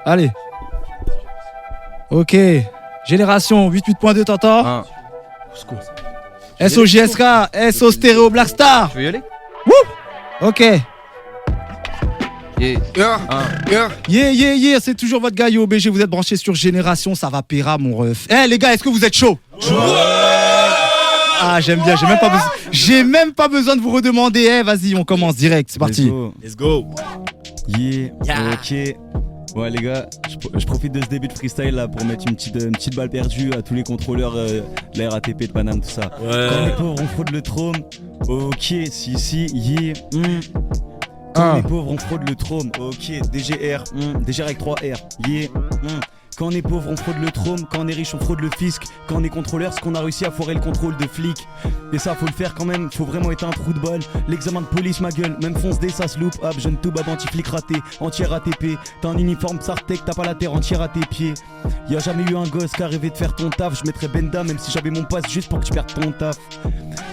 Allez. Ok. Génération 88.2, t'entends? SOJSK, SO Stéréo Black Star. Tu veux y aller? Wouh. Ok. Yeah. C'est toujours votre gars YoBG, vous êtes branchés sur Génération, ça va péra mon ref. Eh les gars, est-ce que vous êtes chaud? Ah j'aime bien, j'ai même pas besoin de vous redemander. Eh vas-y, on commence direct, c'est parti. Let's go. Yeah. Ok. Ouais les gars, je profite de ce début de freestyle là pour mettre une petite balle perdue à tous les contrôleurs de la RATP de Paname, tout ça. Ouais. Quand les pauvres on fraude le trône, ok, si, yeah. Quand les pauvres on fraude le trône, ok, DGR, DGR avec 3 R, yeah. Quand on est pauvre, on fraude le trône. Quand on est riche, on fraude le fisc. Quand on est contrôleur, c'est qu'on a réussi à foirer le contrôle de flic. Et ça, faut le faire quand même. Faut vraiment être un trou de balle. L'examen de police, ma gueule. Même fonce D, ça se loupe. Hop, jeune toubab anti-flic raté. Entière ATP. T'as un uniforme Sartec, t'as pas la terre entière à tes pieds. Y'a jamais eu un gosse qui a rêvé de faire ton taf. Je mettrais Benda, même si j'avais mon pass juste pour que tu perdes ton taf.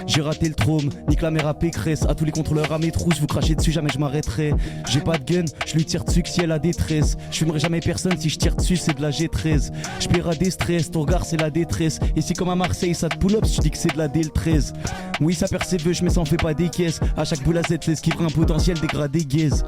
J'ai raté le trône, nique la mère à Pécresse. À tous les contrôleurs à mes trousses, vous crachez dessus, jamais je m'arrêterai. J'ai pas de gun, je lui tire dessus que si elle a détresse. Je fumerai jamais personne, si je tire dessus c'est de la G13. Je paierai des stress, ton regard c'est la détresse. Et si comme à Marseille ça te pull up, je dis que c'est de la DL13. Oui ça persévère, je mais ça en fait pas des caisses. À chaque boule à Z, c'est ce qui prend un potentiel dégradé gaze.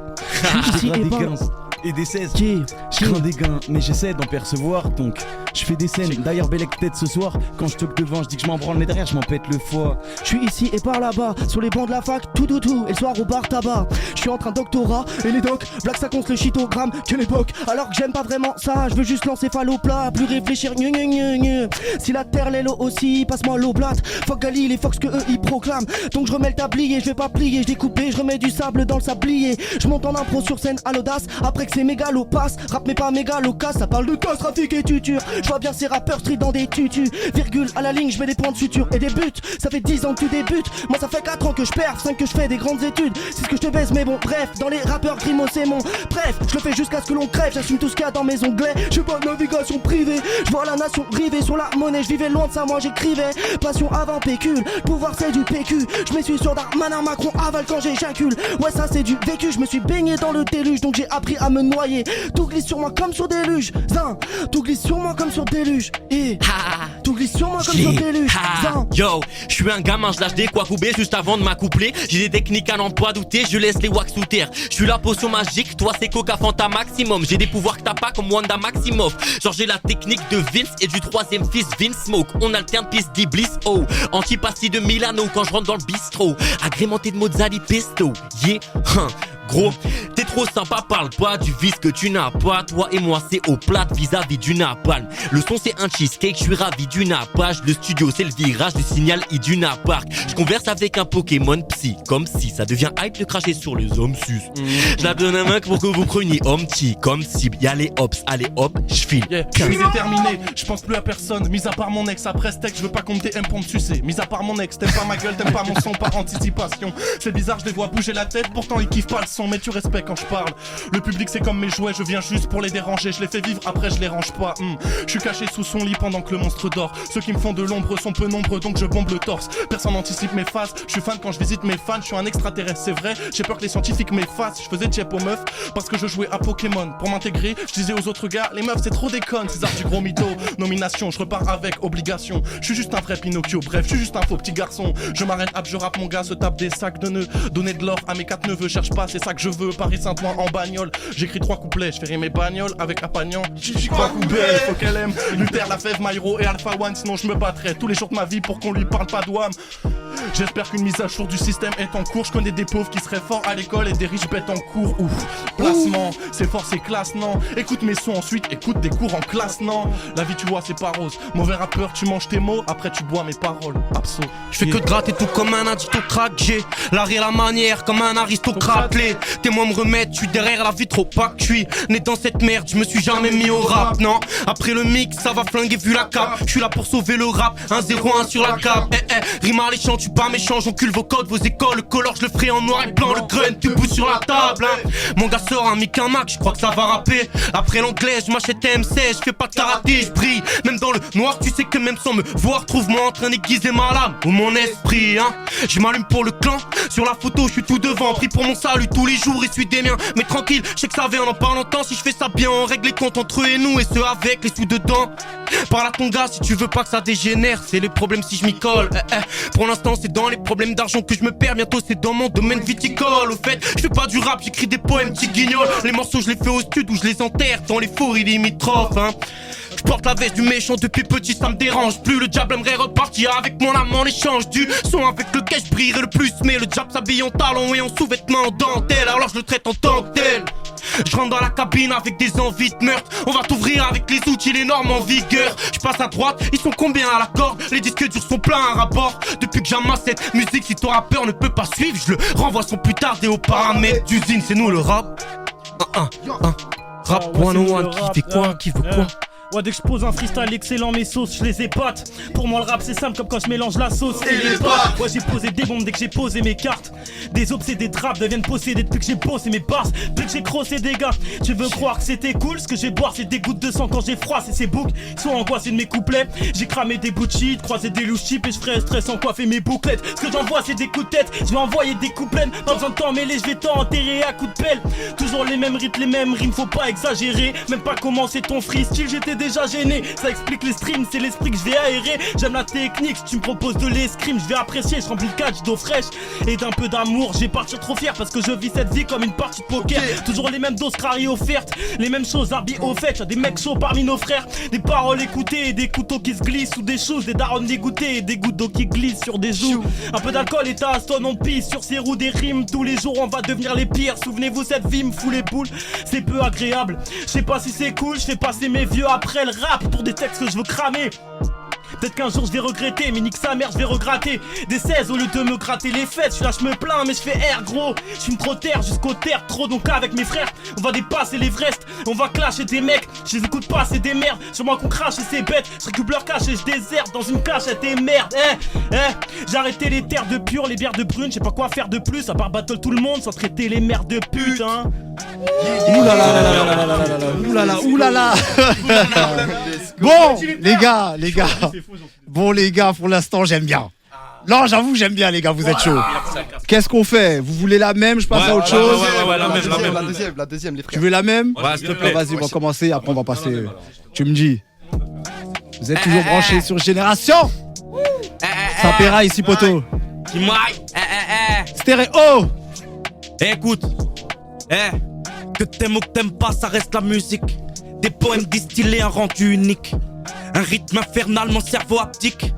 Je dégrade des 15 et des 16. Je crains des gains, mais j'essaie d'en percevoir. Donc je fais des scènes, d'ailleurs Bellec peut-être ce soir. Quand je toque devant, je dis que je m'en branle, mais derrière je m'en pète le foie. Je suis ici et par là-bas, sur les bancs de la fac, tout, et le soir au bar tabac. Je suis en train de doctorat, et les docs, black ça compte le chitogramme, que l'époque. Alors que j'aime pas vraiment ça, je veux juste lancer au plat, plus réfléchir, Si la terre l'est l'eau aussi, passe-moi l'eau plate. Fuck Gali, les Fox que eux ils proclament. Donc je remets le tablier, je vais pas plier, je découpe et je remets du sable dans le sablier. Je monte en impro sur scène à l'audace, après que c'est mégalo passe. Rap mais pas mégalo casse, ça parle de casse, trafic et tuture. Je vois bien ces rappeurs street dans des tutus. Virgule à la ligne, je mets des points de suture et des buts. Ça fait 10 ans que tu débutes, moi ça fait 4 ans que je perds, 5 que je fais des grandes études. C'est ce que je te baise mais bon bref, dans les rappeurs Grimo c'est mon bref, je le fais jusqu'à ce que l'on crève, j'assume tout ce qu'il y a dans mes onglets. Je suis pas de navigation privée, je vois la nation rivée sur la monnaie, je vivais loin de ça, moi j'écrivais. Passion avant pécule, pouvoir c'est du PQ. Je me suis sur Darmanin, Macron avale quand j'éjacule. Ouais ça c'est du vécu, je me suis baigné dans le déluge, donc j'ai appris à me noyer. Tout glisse sur moi comme sur déluge, zin. Tout glisse sur moi comme sur déluge, et tout glisse sur moi comme sur déluge, zin. Yo, je suis un gamin, je lâche des quacoubés juste avant de m'accoupler. J'ai des techniques à n'en pas douter, je laisse les wax sous terre. Je suis la potion magique, toi c'est Coca Fanta Maximum. J'ai des pouvoirs que t'as pas comme Wanda Maximoff. Genre j'ai la technique de Vince et du troisième fils Vince Smoke. On alterne piste d'Iblis, oh. Antipasti de Milano quand je rentre dans le bistrot. Agrémenté de Mozali Pesto, yeah, Gros, t'es trop sympa, parle pas du vice que tu n'as pas. Toi et moi c'est au plat vis-à-vis du napalm. Le son c'est un cheesecake, je suis ravi du nappage. Le studio c'est le virage du signal et du napark. Je converse avec un Pokémon psy, comme si ça devient hype de cracher sur les hommes sus. Je la donne un mec pour que vous preniez homme petit. Comme cible, y'a les hops, allez hop, j'file. Je suis déterminé, je pense plus à personne. Mis à part mon ex, après steak, je veux pas qu'on me TM pour me sucer. Mis à part mon ex, t'aimes pas ma gueule, t'aimes pas mon son par anticipation. C'est bizarre, je les vois bouger la tête, pourtant ils kiffent pas le son. Mais tu respectes quand je parle. Le public c'est comme mes jouets, je viens juste pour les déranger. Je les fais vivre, après je les range pas. Je suis caché sous son lit pendant que le monstre dort. Ceux qui me font de l'ombre sont peu nombreux, donc je bombe le torse. Personne n'anticipe mes phases, je suis fan quand je visite mes fans. Je suis un extraterrestre, c'est vrai, j'ai peur que les scientifiques m'effacent. Je faisais chep aux meufs parce que je jouais à Pokémon. Pour m'intégrer, je disais aux autres gars, les meufs c'est trop des connes. César du gros mytho, nomination, je repars avec obligation. Je suis juste un vrai Pinocchio, bref, je suis juste un faux petit garçon. Je m'arrête, je rappe, mon gars se tape des sacs de nœuds. Donner de l'or à mes 4 neveux, cherche pas, c'est ça que je veux. Paris Saint-Ouen en bagnole, j'écris 3 couplets, je fais rimer bagnole avec Apagnan. J'y crois coubelle, faut qu'elle aime Luther, La Fève, Myro et Alpha One, sinon je me battrai tous les jours de ma vie pour qu'on lui parle pas d'ouam. J'espère qu'une mise à jour du système est en cours. Je connais des pauvres qui seraient forts à l'école et des riches bêtes en cours. Ouf, placement, c'est fort, c'est classe, non. Écoute mes sons ensuite, écoute des cours en classe, non. La vie tu vois c'est pas rose, mauvais rappeur tu manges tes mots, après tu bois mes paroles, abso. Je fais que de gratter tout comme un addict au crack. J'ai l'art et la manière comme un aristocrate. Les témoins me remettent, je suis derrière la vitre opaque. Je suis né dans cette merde, je me suis jamais mis au rap, non. Après le mix ça va flinguer vu la cape. Je suis là pour sauver le rap, 1-0-1 sur la cape. Rime alléchant, tu suis pas méchant, j'encule vos codes, vos écoles, le color, je le ferai en noir et blanc, le gun, tu bouges sur la table, hein. Mon gars sort un mic, un Mac, je crois que ça va rapper. Après l'anglais, je m'achète M16, je fais pas de karaté, je brille. Même dans le noir, tu sais que même sans me voir, trouve-moi en train d'aiguiser ma lame ou mon esprit, hein. Je m'allume pour le clan, sur la photo, je suis tout devant. Prie pour mon salut tous les jours, essuie des miens. Mais tranquille, je sais que ça vient en pas longtemps. Si je fais ça bien, on règle les comptes entre eux et nous, et ceux avec les sous dedans. Parle à ton gars si tu veux pas que ça dégénère. C'est les problèmes si je m'y colle. Pour l'instant, c'est dans les problèmes d'argent que je me perds. Bientôt, c'est dans mon domaine viticole. Au fait, je fais pas du rap, j'écris des poèmes, petit guignol. Les morceaux, je les fais au stud où je les enterre dans les fourries limitrophes, hein. Je porte la veste du méchant depuis petit, ça me dérange plus. Le diable aimerait repartir avec mon âme en échange du son avec lequel je brillerai le plus. Mais le diable s'habille en talons et en sous-vêtements en dentelle, alors je le traite en tant que tel. Je rentre dans la cabine avec des envies de meurtre. On va t'ouvrir avec les outils, les normes en vigueur. Je passe à droite, ils sont combien à la corde? Les disques durs sont pleins à rapport. Depuis que j'amasse cette musique, si ton rappeur ne peut pas suivre, je le renvoie son plus tard et aux paramètres d'usine. C'est nous le rap. Rap 101, qui fait quoi? Qui veut quoi? Ouais, dès que je pose un freestyle excellent, mes sauces, je les épate. Pour moi, le rap, c'est simple comme quand je mélange la sauce et les pâtes. Ouais, j'ai posé des bombes dès que j'ai posé mes cartes. Des obsédés de rap deviennent possédés depuis que j'ai bossé mes bars. Depuis que j'ai crossé des gars, tu veux croire que c'était cool? Ce que j'ai boire, c'est des gouttes de sang quand j'ai froid, c'est ces boucles. Ils sont angoissés de mes couplets. J'ai cramé des bouts de shit, croisé des louches cheap et je ferai stress en coiffer mes bouclettes. Ce que j'envoie, c'est des coups de tête. Je vais envoyer des coups pleines. Pas besoin de t'en mêler, je vais t'enterrer à coups de pelle. Toujours les mêmes rythmes, les mêmes rimes, faut pas exagérer. Même pas commencer ton freestyle, j'étais déjà gêné. Ça explique les streams, c'est l'esprit que je vais aérer. J'aime la technique, si tu me proposes de l'escrime, je vais apprécier. Je remplis le catch d'eau fraîche et d'un peu d'amour. J'ai partir trop fier parce que je vis cette vie comme une partie de poker. Toujours les mêmes doses crari offertes, les mêmes choses habillées au fait. Y'a des mecs chauds parmi nos frères, des paroles écoutées et des couteaux qui se glissent sous des choses, des darons dégoûtés et des gouttes d'eau qui glissent sur des joues. Un peu d'alcool et ta stone, on pisse sur ces roues des rimes. Tous les jours on va devenir les pires. Souvenez-vous, cette vie me fout les boules, c'est peu agréable. Je sais pas si c'est cool, je fais passer mes vieux après le rap pour des textes que je veux cramer. Peut-être qu'un jour je vais regretter, mais nique sa mère, je vais regratter des 16 au lieu de me gratter les fesses. Je suis là, je me plains, mais je fais air gros. Je fume trop terre jusqu'au terre, trop donc avec mes frères. On va dépasser l'Everest, on va clasher des mecs. Je les écoute pas, c'est des merdes. Sur moi qu'on crache et c'est bête. Je récupère leur cache et je déserte dans une cachette et merde. J'ai arrêté les terres de pur, les bières de brune. Je sais pas quoi faire de plus à part battle tout le monde sans traiter les merdes de pute, hein. Oulala, oulala. Bon, les gars. Bon, les gars, pour l'instant, j'aime bien. Non, j'avoue, j'aime bien, les gars, vous êtes chauds. Qu'est-ce qu'on fait? Vous voulez la même? Je passe à autre chose? La deuxième, les frères. Tu veux la même? Ouais, s'il te plaît. Vas-y, on va commencer, après on va passer. Tu me dis. Vous êtes toujours branchés sur Génération? Ça paiera ici, poteau. Stéréo. Écoute, que t'aimes ou que t'aimes pas, ça reste la musique. Des poèmes distillés, un rendu unique. Un rythme infernal, mon cerveau haptique.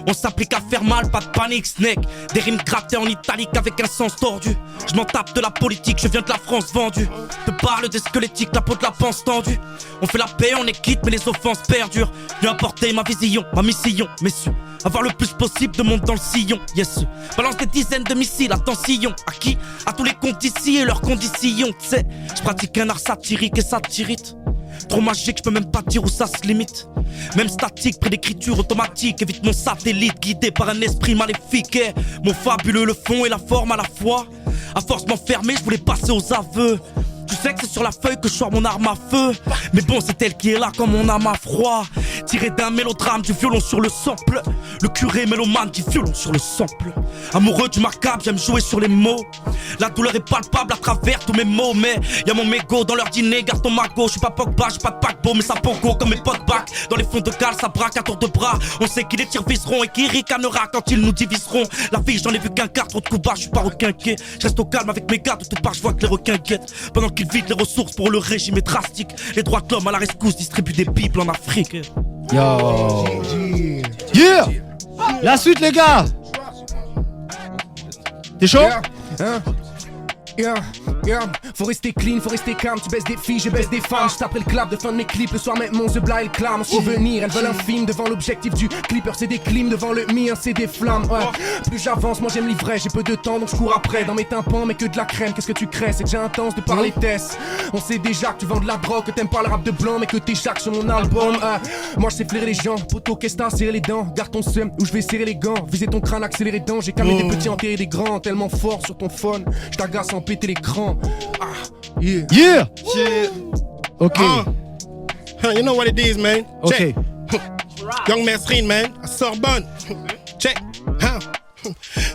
On s'applique à faire mal, pas de panique, snake. Des rimes grattées en italique avec un sens tordu. Je m'en tape de la politique, je viens de la France vendue. Te parle des squelettiques, la peau de la panse tendue. On fait la paix, on est quitte, mais les offenses perdurent. Viens apporter ma vision, ma mission, messieurs. Avoir le plus possible de monde dans le sillon, yes. Balance des dizaines de missiles, attention. À qui? À tous les comptes ici et leurs conditions, t'sais. Je pratique un art satirique et ça t'irrite. Trop magique, je peux même pas dire où ça se limite. Même statique, près d'écriture automatique. Évite mon satellite, guidé par un esprit maléfique. Mon fabuleux, le fond et la forme à la fois. À force m'enfermer, je voulais passer aux aveux. Tu sais que c'est sur la feuille que je sors mon arme à feu. Mais bon, c'est elle qui est là quand mon âme a froid. Tiré d'un mélodrame, du violon sur le sample. Le curé mélomane qui violon sur le sample. Amoureux du macabre, j'aime jouer sur les mots. La douleur est palpable à travers tous mes mots. Mais y'a mon mégot dans leur dîner, garde ton magot. J'suis pas Pogba, j'suis pas de paquebot, mais ça pogo comme mes potes bac. Dans les fonds de cale, ça braque à tour de bras. On sait qu'ils les viseront et qu'ils ricanera quand ils nous diviseront. La vie, j'en ai vu qu'un quart, trop de coups bas, j'suis pas requinqué. J'reste au calme avec mes gars, de tout part, j'vois que les requins guettent. Pendant qu'ils vident les ressources pour le régime est drastique. Les droits de l'homme à la rescousse distribuent des bibles en Afrique. Yo. Yeah. La suite, les gars. T'es chaud? Faut rester clean, faut rester calme. Tu baisses des filles, je baisse des femmes. Je taperai le clap de fin de mes clips. Le soir même mon The Bla et le clame. En souvenir, elles veulent un film devant l'objectif du clipper. C'est des clims devant le mien, c'est des flammes. Ouais. Plus j'avance, moi j'aime l'ivraie. J'ai peu de temps donc je cours après. Dans mes tympans, mais que de la crème. Qu'est-ce que tu crées? C'est déjà intense de parler test. On sait déjà que tu vends de la drogue, que t'aimes pas le rap de blanc, mais que t'es Jacques sur mon album. Moi je sais flairer les gens. Poto, qu'est-ce t'as? Serrer les dents. Garde ton seum ou je vais serrer les gants. Viser ton crâne, accélérer les dents. J'ai camé des petits, enterré des grands. Tellement fort sur ton phone, je t'agace sans péter l'écran. Yeah. Yeah. Ok. You know what it is, man. Ok. Check. Young Mesrine, man. À Sorbonne. Check.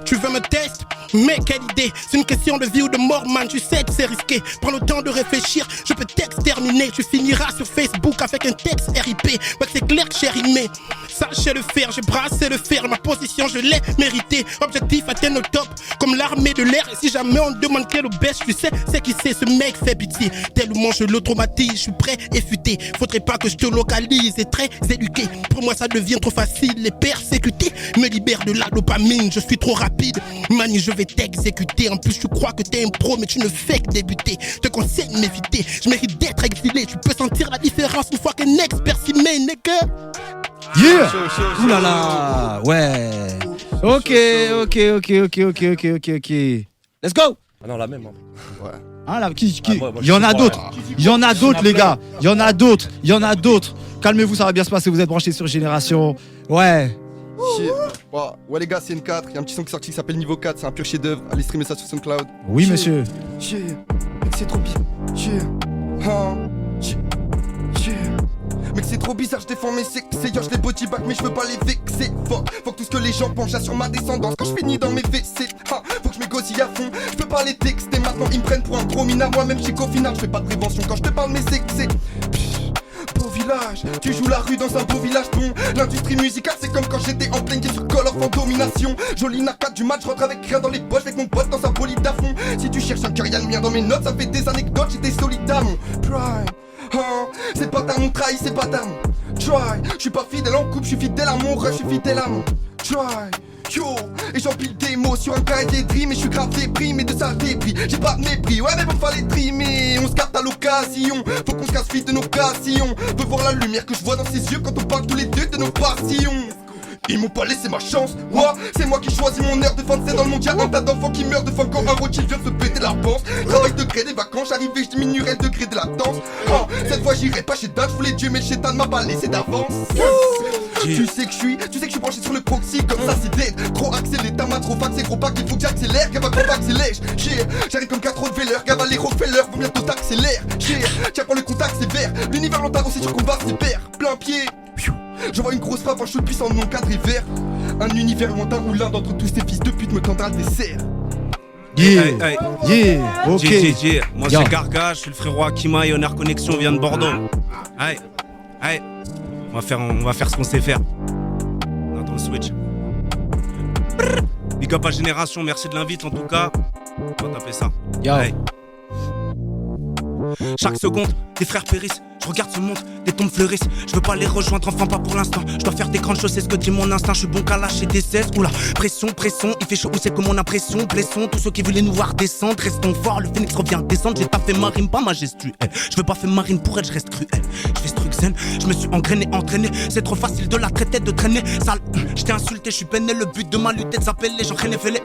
Tu veux me tester? Mais quelle idée, c'est une question de vie ou de mort, man. Tu sais que c'est risqué. Prends le temps de réfléchir, je peux t'exterminer. Tu finiras sur Facebook avec un texte RIP. Ouais, c'est clair que j'ai rimé. Sachez le faire, j'ai brassé le fer. Ma position, je l'ai mérité. Objectif, atteindre le top, comme l'armée de l'air. Et si jamais on demande quel baisse, tu sais, c'est qui c'est, ce mec fait pitié. Tellement je l'automatise, je suis prêt et futé. Faudrait pas que je te localise et très éduqué. Pour moi, ça devient trop facile, les persécuter. Me libère de la dopamine, je suis trop rapide. Mani, je vais t'exécuter. En plus, tu crois que t'es un pro, mais tu ne fais que débuter. Je te conseille de m'éviter, je mérite d'être exilé. Tu peux sentir la différence une fois qu'un expert s'y met, nigga. Yeah. Chaud. Oulala. Ouais. Ok. Let's go. Ah non, la même. Ouais. Hein, là, moi, il y en a d'autres. Il y en a d'autres, les gars. Il y en a d'autres. Calmez-vous, ça va bien se passer. Vous êtes branchés sur Génération. Ouais. Ouais les gars, c'est N4, il y a un petit son qui est sorti qui s'appelle Niveau 4, c'est un pur chef-d'œuvre, allez streamer ça sur SoundCloud. Oui, monsieur. Mec, c'est trop bizarre. Mec, c'est trop bizarre, je défends mes sexes, yo, je les body back mais je veux pas les vexer. Faut que tout ce que les gens pensent j'assure ma descendance quand je finis dans mes WC. Faut que je m'égosille à fond, je peux pas les texter. Maintenant ils me prennent pour un gros minard, moi-même j'ai qu'au final je fais pas de prévention quand je te parle mes sexes. Beau village, tu joues la rue dans un beau village bon. L'industrie musicale c'est comme quand j'étais en pleine game sur Call of en domination. Jolie narcade du match, rentre avec rien dans les poches avec mon pote dans un bolide à fond. Si tu cherches un cœur, y'a le mien dans mes notes, ça fait des anecdotes, j'étais solide à mon prime. C'est pas ta mon trahi, c'est pas ta mon try. J'suis pas fidèle en couple, j'suis fidèle à mon rush, j'suis fidèle à mon try. Yo, et j'empile des mots sur un cahier des dreams. Et j'suis grave déprimé de ça débris. J'ai pas de mépris, ouais mais bon fallait trimer. On se capte à l'occasion, faut qu'on se casse vite de nos passions. Veux voir la lumière que je vois dans ses yeux quand on parle tous les deux de nos passions. Ils m'ont pas laissé ma chance, moi c'est moi qui choisis mon heure de fin de scène dans le monde. Y'a un tas d'enfants qui meurent de faim quand un roadkill vient se péter la panse. Travail de gré des vacances, j'arrive et je diminuerai le degré de la danse. Cette fois j'irai pas chez Dan, j'voulais Dieu mais le chétan m'a pas laissé d'avance. Tu sais que je suis branché sur le proxy comme ça c'est dead. Trop accéléré, ta main trop fac, c'est gros pas qu'il faut que j'accélère. Gava gros accélère, j'arrive comme 4 autres véleurs. Gava les Rockefeller, vont bientôt t'accélère. Tiens pour le contact sévère, l'univers longtemps aussi sur combat cyber. Plein pied. Je vois une grosse frappe en cheveux puissant de mon cadre vert. Un univers lointain où l'un d'entre tous ces fils de pute me tendra le dessert. Ok. Moi c'est Garga, je suis le frérot Akima et Honor Connexion vient de Bordeaux. Aïe. On va faire ce qu'on sait faire. On attend le switch. Big up à Génération, merci de l'invite en tout cas. On va taper ça. Aïe. Chaque seconde, des frères périssent. Je regarde ce monde, des tombes fleurissent. Je veux pas les rejoindre, enfin pas pour l'instant. Je dois faire des grandes choses, c'est ce que dit mon instinct. Je suis bon qu'à lâcher des cesses. Oula, pression, il fait chaud, c'est que mon impression. Blessons tous ceux qui voulaient nous voir descendre. Restons forts, le phénix revient descendre. J'ai pas fait marine, pas majestueux. Je veux pas faire marine pour elle, je reste cruel. Je fais ce truc zen, je me suis entraîné. C'est trop facile de la traiter, de traîner. Sale, je t'ai insulté, je suis peiné. Le but de ma lutte est de s'appeler les gens fêlés.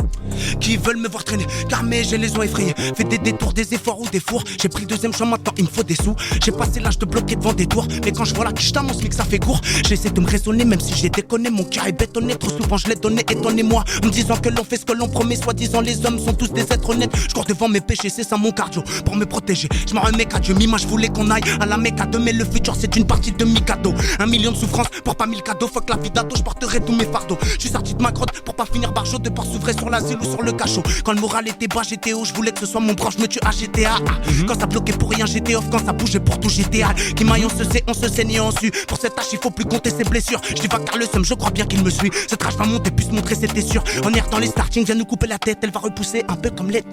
Qui veulent me voir traîner, car mes j'ai les ont effrayés. Fais des détours, des efforts ou des fours. J'ai pris le deuxième choix, maintenant il me faut des sous. J'ai passé l'âge de bloquer devant des tours. Mais quand je vois la quiche, mon smic ça fait court. J'essaie de me raisonner même si j'ai déconné. Mon cœur est bétonné, trop souvent je l'ai donné. Étonnez-moi, en me disant que l'on fait ce que l'on promet. Soi-disant les hommes sont tous des êtres honnêtes. Je cours devant mes péchés, c'est ça mon cardio. Pour me protéger, je m'en remets qu'à Dieu. Mima, je voulais qu'on aille à la Mecca de mais le futur c'est une partie de Mikado. 1 million de souffrances pour pas 1000 cadeaux. Fuck la vie d'ado, je porterai tous mes fardeaux. Je suis sorti de ma grotte pour pas finir barjot. De peur s'ouvrir sur l'asile ou sur le cachot. Quand le moral était bas, j'étais haut. Je voulais que ce soit mon proche, me tue à GTA. Quand ça bloquait pour rien, j'étais off. Quand ça bougeait pour tout, j'étais hal. Qui maille, on se saigne en su. Pour cette tâche, il faut plus compter ses blessures. Je dis pas car le seum, je crois bien qu'il me suit. Cette rage va monter, plus se montrer, c'était sûr. On est dans les starting, vient nous couper la tête. Elle va repousser un peu comme l'aide.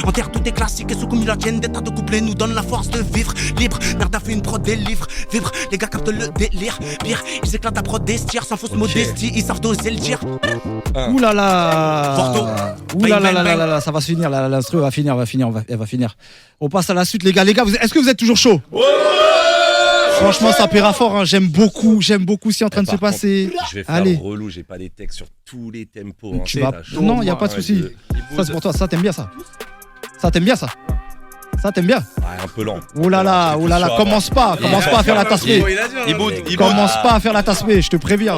En terre, tout est classique et sous comme la tienne. Des tas de couplets nous donnent la force de vivre libre. Merde a fait une prod des livres. Vivre Les gars captent le délire. Pire, ils éclatent à prod d'estière sans fausse modestie. Ils savent doser le tir. Ouh là là. Porto. Ouh là là Bang, là bang, là là, ça va se finir, l'instru va finir, elle va finir. On passe à la suite, les gars, est-ce que vous êtes toujours chaud? Franchement, ça paiera fort, hein. J'aime beaucoup ce qui est en train de se passer. Je vais faire Allez. relou, j'ai pas des textes sur tous les tempos. Tu vas... Non, il n'y a pas de souci. Ça, c'est pour toi, ça, t'aimes bien ça. Ça, t'aimes bien ça. Ça, t'aimes bien. Ouais, un peu lent. Oh là là, commence pas à faire la tasse B. Commence pas à faire la tasse B, je te préviens.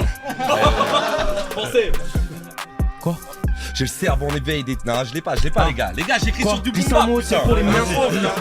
Quoi? J'ai le cerveau en éveil des... Non, je l'ai pas les gars. Les gars, j'écris sur du Dis boulevard. un mot, c'est pour les mains.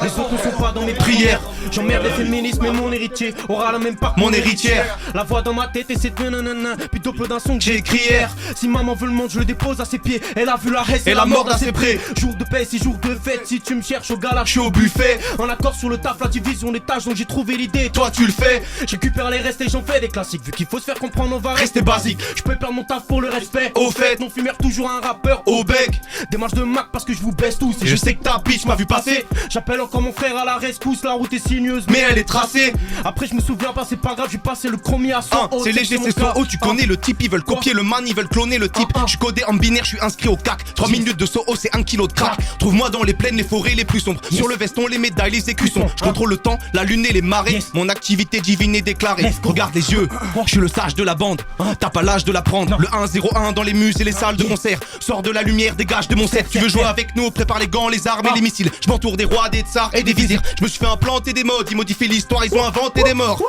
Les autres ne sont pas dans mes prières. J'emmerde les féministes, mais mon héritier aura la même part que mon héritière. La voix dans ma tête et c'est nanana. Plutôt peu d'un son que j'ai écrit hier. Si maman veut le monde, je le dépose à ses pieds. Elle a vu la haine et la mort d'assez près. Jour de paix, 6 jours de fête. Si tu me cherches au gala, je suis au buffet. En accord sur le taf, la division des tâches, donc j'ai trouvé l'idée. Toi, tu le fais. Je récupère les restes et j'en fais des classiques. Vu qu'il faut se faire comprendre, on va rester basique. Je peux perdre mon taf pour le respect. Au fait, non fumeur, toujours un rappeur au bec. Démarche de Mac parce que je vous baisse tous. Et je sais que ta bitch m'a vu passer. J'appelle encore mon frère à la rescousse. La route est sinueuse, mais elle est tracée. Après, je me souviens pas, c'est pas grave, j'ai passé le chromie à 100. C'est léger, c'est son haut, tu connais le type, ils veulent copier le man, ils veulent cloner le type. Je suis codé en binaire, je suis inscrit au CAC. 3 minutes de Soho, c'est 1 kilo de crack. Trouve-moi dans les plaines, les forêts les plus sombres. Sur le veston, les médailles, les écussons. Je contrôle le temps, la lune et les marées. Mon activité divine est déclarée. Regarde les yeux, je suis le sage de la bande. T'as pas l'âge de l'apprendre. Le 1-0-1 dans les muses et les salles de concert. Sors de la lumière, dégage de mon set. Tu veux jouer avec nous, prépare les gants, les armes et les missiles. Je m'entoure des rois, des tsars et des vizirs. Je me suis fait implanter des modes, ils modifient l'histoire, ils ont inventé des morts.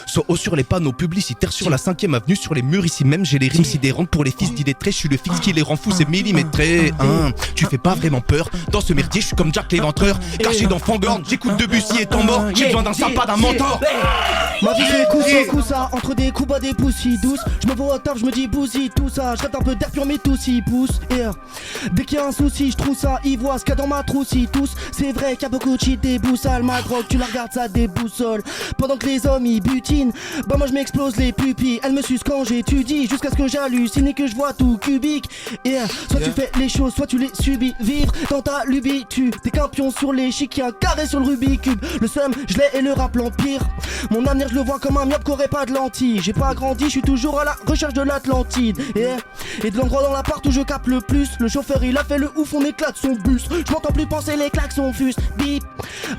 Soho sur les panneaux publicitaires sur la 5ème avenue, sur les murs ici même, j'ai les rimes sidérantes pour les fils d'illettrés. Je suis le fixe qui les rend fous, c'est millimétré. Tu fais pas vraiment peur. Dans ce merdier, je suis comme Jack l'éventreur. Caché dans Fangorn, j'écoute Debussy étant mort. J'ai besoin d'un sympa, d'un mentor. Ma vie c'est coup sur coup ça, entre des coups bas des poussis douces. Je me vois au taf, je me dis bousille tout ça. Je rêve un peu d'air pur mais tout s'y pousse. Et dès qu'il y a un souci, je trouve ça ivoire. Ce qu'il y a dans ma trousse, ils tous. C'est vrai qu'il y a beaucoup de shit, des boussales. Ma drogue, tu la regardes ça déboussole. Pendant que les hommes ils butinent, bah moi je m'explose les pupilles. Elle me suce quand j'étudie, jusqu'à ce que j'hallucine et que je vois tout cubique. Et soit tu fais les choses, soit tu les subis. Vivre dans ta lubie, t'es qu'un pion sur l'échiquier, un carré sur le Rubik's Cube. Le seum, je l'ai et le rap l'empire. Mon avenir je le vois comme un myope qu'aurait pas de lentilles. J'ai pas grandi, je suis toujours à la recherche de l'Atlantide. Et de l'endroit dans l'appart où je capte le plus. Le chauffeur il a fait le ouf, on éclate son bus. Je m'entends plus penser, les klaxons fusent. Bip,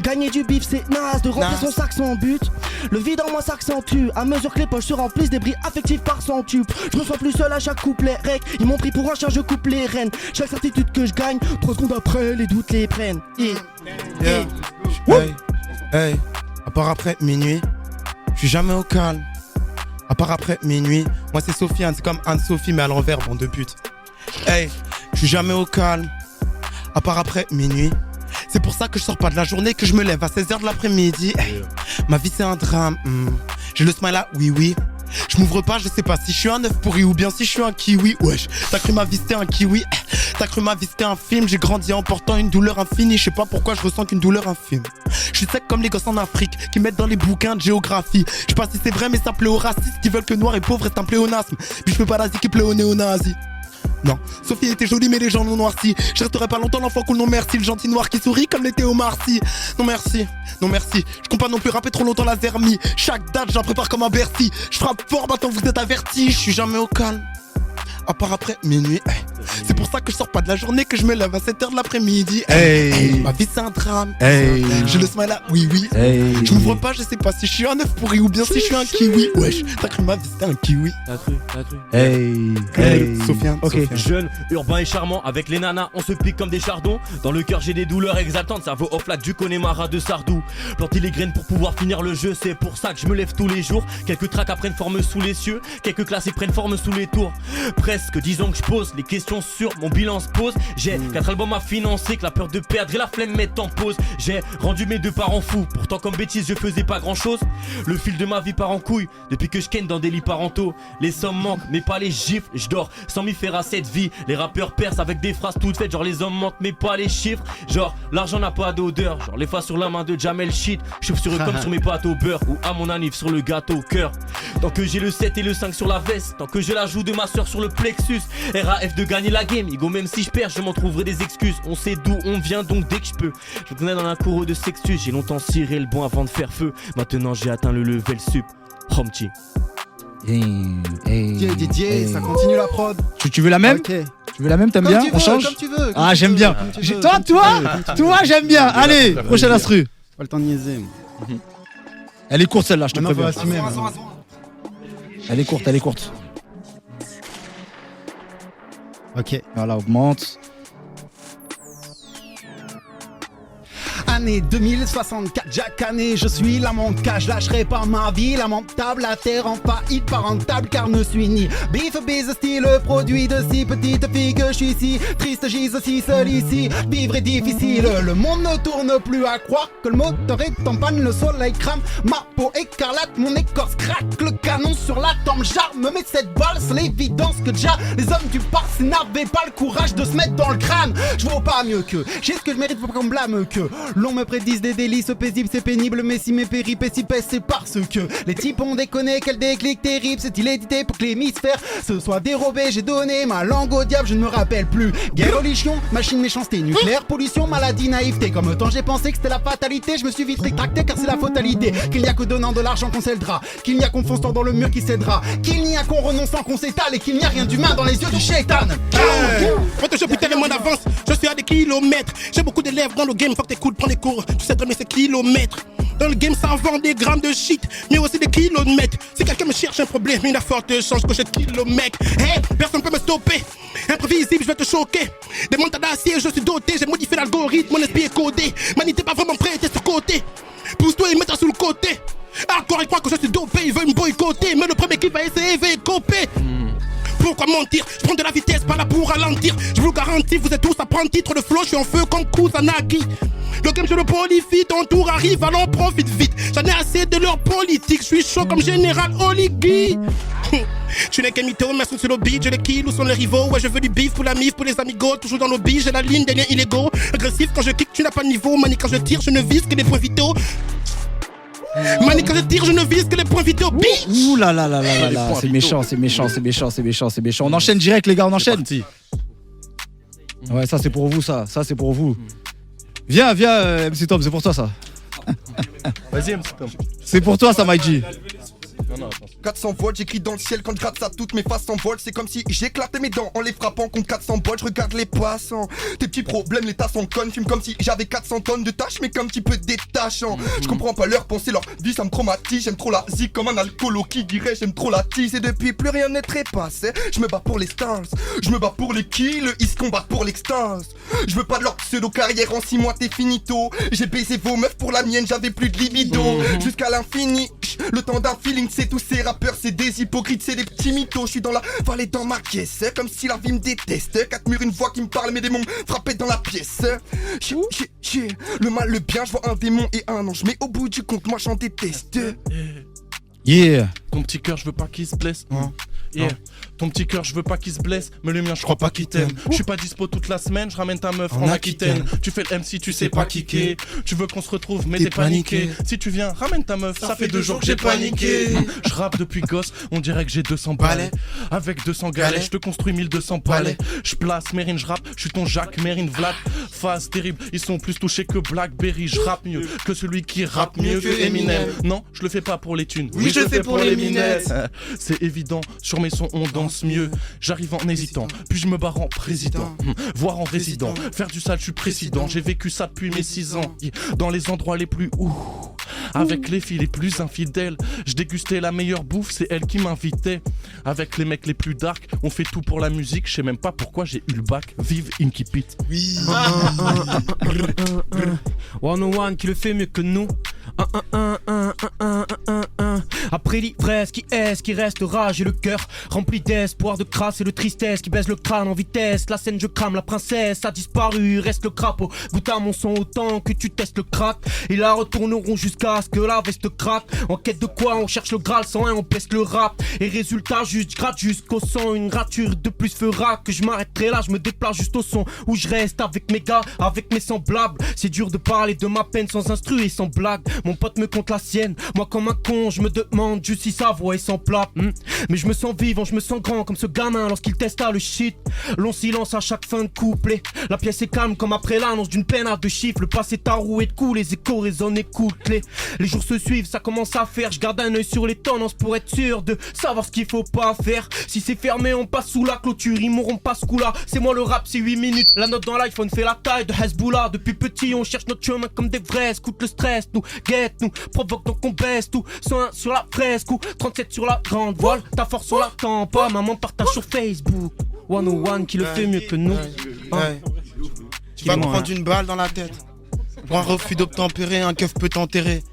gagner du bif c'est naze. De remplir son sac sans but. Le vide en moi s'accentue. À mesure que les poches se remplissent, des bris affectifs par centuple. Je me sens plus seul à chaque couplet rec. Ils m'ont pris pour un chien, je coupe les rênes. Chaque certitude que je gagne, 3 secondes après les doutes les prennent. Hey, à part après minuit, je suis jamais au calme. À part après minuit, moi c'est Sofiane, c'est comme Anne-Sophie mais à l'envers, bon de pute. Hey, je suis jamais au calme. À part après minuit. C'est pour ça que je sors pas de la journée, que je me lève à 16h de l'après-midi. Hey, ma vie c'est un drame. J'ai le smile là, oui. Je m'ouvre pas, je sais pas si je suis un œuf pourri ou bien si je suis un kiwi. Wesh, t'as cru ma vie c'était un kiwi. T'as cru ma vie c'était un film. J'ai grandi en portant une douleur infinie. Je sais pas pourquoi je ressens qu'une douleur infime. Je suis sec comme les gosses en Afrique qui mettent dans les bouquins de géographie. Je sais pas si c'est vrai mais ça plaît aux racistes qui veulent que noir et pauvre reste un pléonasme. Puis je fais pas l'Asie qui plaît aux néo-nazis. Non, Sophie était jolie mais les gens l'ont noirci. Je resterai pas longtemps l'enfant cool, non merci. Le gentil noir qui sourit comme l'était Omar Sy. Non merci. Je compte pas non plus rapper trop longtemps la zermie. Chaque date je la prépare comme un Bercy. Je frappe fort maintenant vous êtes avertis. Je suis jamais au calme. À part après minuit. C'est pour ça que je sors pas de la journée, que je me lève à 7h de l'après-midi. Ma vie c'est un drame. J'ai le smile là, oui. Je m'ouvre pas, je sais pas si je suis un œuf pourri ou bien si je suis un kiwi. Wesh, t'as cru ma vie c'était un kiwi. T'as cru. Sofiane. Ok. Jeune, urbain et charmant, avec les nanas, on se pique comme des chardons. Dans le cœur j'ai des douleurs exaltantes, cerveau off like du Connemara de Sardou. Planter les graines pour pouvoir finir le jeu, c'est pour ça que je me lève tous les jours. Quelques tracks prennent forme sous les cieux, quelques classiques prennent forme sous les tours. Presque 10 ans que je pose les questions sur mon bilan se pose. J'ai 4 albums à financer, que la peur de perdre et la flemme mettent en pause. J'ai rendu mes 2 parents fous, pourtant comme bêtise je faisais pas grand chose. Le fil de ma vie part en couille, depuis que je ken dans des lits parentaux. Les sommes manquent mais pas les gifles, je dors sans m'y faire à cette vie. Les rappeurs percent avec des phrases toutes faites, genre les hommes mentent mais pas les chiffres. Genre l'argent n'a pas d'odeur, genre les faces sur la main de Jamel Shit. Je chauffe sur eux comme sur mes pâtes au beurre ou à mon anniv sur le gâteau au cœur. Tant que j'ai le 7 et le 5 sur la veste, tant que j'ai la joue de ma soeur sur le plexus. RAF de gagner la game, game, Igo même si je perds je m'en trouverai des excuses. On sait d'où on vient donc dès que je peux. Je me connais dans un courroux de Sextus. J'ai longtemps ciré le bon avant de faire feu. Maintenant j'ai atteint le level sup. Homchi. Didier, ça continue la prod. Tu veux la même? Ok. Tu veux la même? T'aimes bien? On change? Comme tu veux. Ah, j'aime bien. Toi, j'aime bien. Allez, prochaine instru. Pas le temps de niaiser. Elle est courte celle-là, je te préviens. Elle est courte. Ok. Voilà, augmente. Année 2064, Jack année, je suis lamentable, je lâcherai pas ma vie, lamentable, la terre en faillite, pas rentable, car ne suis ni bif, bise, style, produit de si petite fille que je suis si triste, gise si seul ici, vivre est difficile, le monde ne tourne plus à croire que le moteur est en panne, le soleil crame, ma peau écarlate, mon écorce craque, le canon sur la tempe, j'arme, mais cette balle, c'est l'évidence que déjà, les hommes du passé n'avaient pas le courage de se mettre dans le crâne, je vaux pas mieux qu'eux, j'ai ce que je mérite, faut pas qu'on me blâme que l'on me prédise des délices paisibles, c'est pénible, mais si mes péripéties pèsent, c'est parce que les types ont déconné, quel déclic terrible, c'est-il édité pour que l'hémisphère se soit dérobé, j'ai donné ma langue au diable, je ne me rappelle plus, guerre, religion, machine, méchanceté, nucléaire, pollution, maladie, naïveté, comme temps j'ai pensé que c'était la fatalité, je me suis vite rétracté car c'est la fatalité, qu'il n'y a que donnant de l'argent qu'on cédera, qu'il n'y a qu'on fonce dans le mur qui cédera, qu'il n'y a qu'on renonçant qu'on s'étale et qu'il n'y a rien d'humain dans les yeux du shaitan. Moi je suis tellement en avance, je suis à des kilomètres. J'ai beaucoup d'élèves dans le game, faut que t'écoutes, prends les cours. Tu sais très bien c'est kilomètres. Dans le game ça vend des grammes de shit, mais aussi des kilomètres. Si quelqu'un me cherche un problème, il a forte chance que j'ai kilomètres. Hey, personne peut me stopper. Imprévisible, je vais te choquer. Des montagnes d'acier, je suis doté. J'ai modifié l'algorithme, mon esprit est codé. Mani t'es pas vraiment prêt, t'es sur côté. Pousse-toi et mets-toi sur le côté. Encore il croit que je suis dopé, il veut me boycotter. Mais le premier qui va essayer va écoper. Pourquoi mentir? Je prends de la vitesse, pas là pour ralentir. Je vous garantis, vous êtes tous apprentis. Trop de flow, je suis en feu comme Kusanagi. Le game je le bonifie, ton tour arrive, allons profite vite. J'en ai assez de leur politique, je suis chaud comme général Oligui. Tu n'es qu'un mytho, mais sur le beat, je les kill, où sont les rivaux? Ouais, je veux du beef pour la mif, pour les amigos, toujours dans le beat, j'ai la ligne des liens illégaux. Agressif quand je kick, tu n'as pas de niveau. Mani quand je tire, je ne vise que les points vitaux. Mani quand je tire, je ne vise que les points vitaux. Bitch. Ouh là là là là là, c'est méchant. On enchaîne direct les gars, on enchaîne. Ouais, ça c'est pour vous, ça c'est pour vous. Viens MC Tom, c'est pour toi ça. Vas-y MC Tom. C'est pour toi ça Mikey. 400 volts, j'écris dans le ciel quand je gratte ça, toutes mes faces s'envolent. C'est comme si j'éclatais mes dents en les frappant contre 400 volts. Je regarde les passants, tes petits problèmes, les tasses en conne. Fume comme si j'avais 400 tonnes de tâches, mais qu'un petit peu détachant. Je comprends pas leur pensée, leur vie ça me traumatise. J'aime trop la zik comme un alcoolo qui dirait j'aime trop la tease. Et depuis plus rien n'est trépassé. Je me bats pour les stars, je me bats pour les kills, ils se combattent pour l'extase. Je veux pas de leur pseudo carrière en 6 mois t'es finito. J'ai baisé vos meufs pour la mienne, j'avais plus de libido. Jusqu'à l'infini, le temps d'un feeling, c'est tous ces rappeurs, c'est des hypocrites, c'est des petits mythos. Je suis dans la vallée dans ma caisse, comme si la vie me déteste. 4 murs, une voix qui me parle, mes démons frappés dans la pièce. Le mal, le bien, je vois un démon et un ange, mais au bout du compte, moi j'en déteste. Yeah. Ton petit cœur, je veux pas qu'il se blesse. Yeah. Ton petit cœur, je veux pas qu'il se blesse, mais le mien, je crois pas qu'il t'aime. Je suis pas dispo toute la semaine, je ramène ta meuf en Aquitaine. Tu fais le MC, tu sais pas kicker. Tu veux qu'on se retrouve, mais t'es paniqué. Si tu viens, ramène ta meuf, ça fait 2 jours que j'ai paniqué. Je rappe depuis gosse, on dirait que j'ai 200 balais. Avec 200 galets, je te construis 1200 palais. Je place Mérine, je rappe, je suis ton Jacques Mérine Vlad. Phase terrible, ils sont plus touchés que Blackberry. Je rappe mieux que celui qui rappe mieux que Eminem. Non, je le fais pas pour les thunes. Oui, je le fais pour les minettes. C'est évident, sur mes sons on danse mieux. J'arrive en hésitant, puis je me barre en président, voire en résident. Faire du sale, je suis président. J'ai vécu ça depuis mes 6 ans. Dans les endroits les plus avec les filles les plus infidèles. Je dégustais la meilleure bouffe, c'est elle qui m'invitait. Avec les mecs les plus dark, on fait tout pour la musique. Je sais même pas pourquoi j'ai eu le bac. Vive Inkipit. Oui. 101 qui le fait mieux que nous. Après l'ivresse, qui est-ce qui restera? J'ai le cœur rempli d'espoir, de crasse et de tristesse qui baise le crâne en vitesse. La scène je crame, la princesse a disparu, reste le crapaud. Goûte à mon son autant que tu testes le crack. Et la retourneront jusqu'à ce que la veste craque. En quête de quoi? On cherche le Graal 101, on pèse le rap. Et résultat juste, gratte jusqu'au sang. Une rature de plus fera que je m'arrêterai là. Je me déplace juste au son où je reste avec mes gars, avec mes semblables. C'est dur de parler de ma peine sans instru et sans blague. Mon pote me compte la sienne, moi comme un con je me demande demande juste si sa voix est sans plat. Mais je me sens vivant, je me sens grand comme ce gamin lorsqu'il testa le shit. Long silence à chaque fin de couplet. La pièce est calme comme après l'annonce d'une peine à 2 chiffres. Le passé est enroué de coups, les échos résonnent, écoute-les. Les jours se suivent, ça commence à faire. Je garde un œil sur les tendances pour être sûr de savoir ce qu'il faut pas faire. Si c'est fermé, on passe sous la clôture, ils mourront pas ce coup-là. C'est moi le rap, c'est 8 minutes. La note dans l'iPhone fait la taille de Hezbollah. Depuis petit, on cherche notre chemin comme des vrais. Écoute le stress, nous guette, nous provoque donc on baisse tout. 101 sur la fresque ou 37 sur la grande voile. Ta force on l'attend pas, maman partage sur Facebook. 101 qui le fait mieux que nous. Tu vas me prendre une balle dans la tête. Pour un refus d'obtempérer, un keuf peut t'enterrer.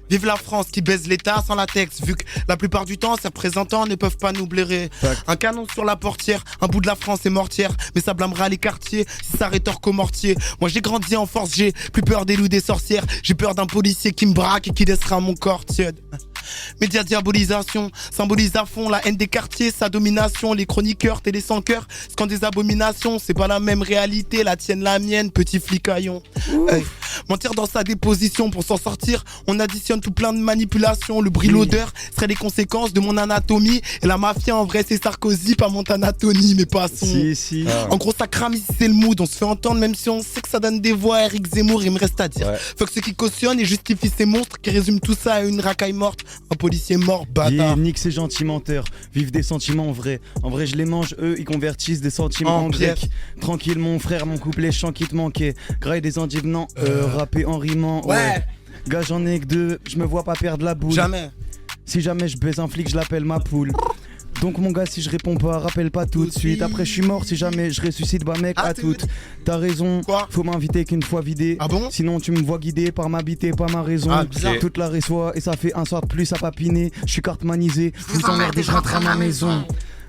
Vive la France qui baise l'État sans latex. Vu que la plupart du temps, ses représentants ne peuvent pas nous blairer. Un canon sur la portière, un bout de la France est mortière. Mais ça blâmera les quartiers si ça rétorque au mortier. Moi j'ai grandi en force, j'ai plus peur des loups, des sorcières. J'ai peur d'un policier qui me braque et qui laissera mon corps tiède. Média diabolisation, symbolise à fond la haine des quartiers, sa domination. Les chroniqueurs, télé sans cœur, scandent des abominations. C'est pas la même réalité, la tienne, la mienne, petit flicaillon. Hey. Mentir dans sa déposition pour s'en sortir, on additionne tout plein de manipulations. Le bruit, l'odeur seraient les conséquences de mon anatomie. Et la mafia en vrai c'est Sarkozy, pas mon anatonie, mais pas son. Si. En gros ça crame ici c'est le mood, on se fait entendre même si on sait que ça donne des voix. Eric Zemmour, il me reste à dire Fuck ceux qui cautionnent et justifient ces monstres qui résument tout ça à une racaille morte. Un policier mort, bâtard. Nique ces gentils menteurs, vivent des sentiments vrais. En vrai je les mange, eux ils convertissent des sentiments en grec. Tranquille mon frère, mon couplet chant qui te manquait. Graille des endivenants, rapper en rimant. Ouais. Gars j'en ai que 2, je me vois pas perdre la boule. Jamais. Si jamais je baise un flic, je l'appelle ma poule. Donc mon gars si je réponds pas, rappelle pas tout de suite. Après je suis mort, si jamais je ressuscite, bah mec à toutes. T'as raison, faut m'inviter qu'une fois vidé. Ah bon? Sinon tu me vois guidé par ma bité, pas ma raison. Toute la reçoit et ça fait un soir de plus à papiner. Je suis cartmanisé, vous emmerdez, je rentre à ma maison.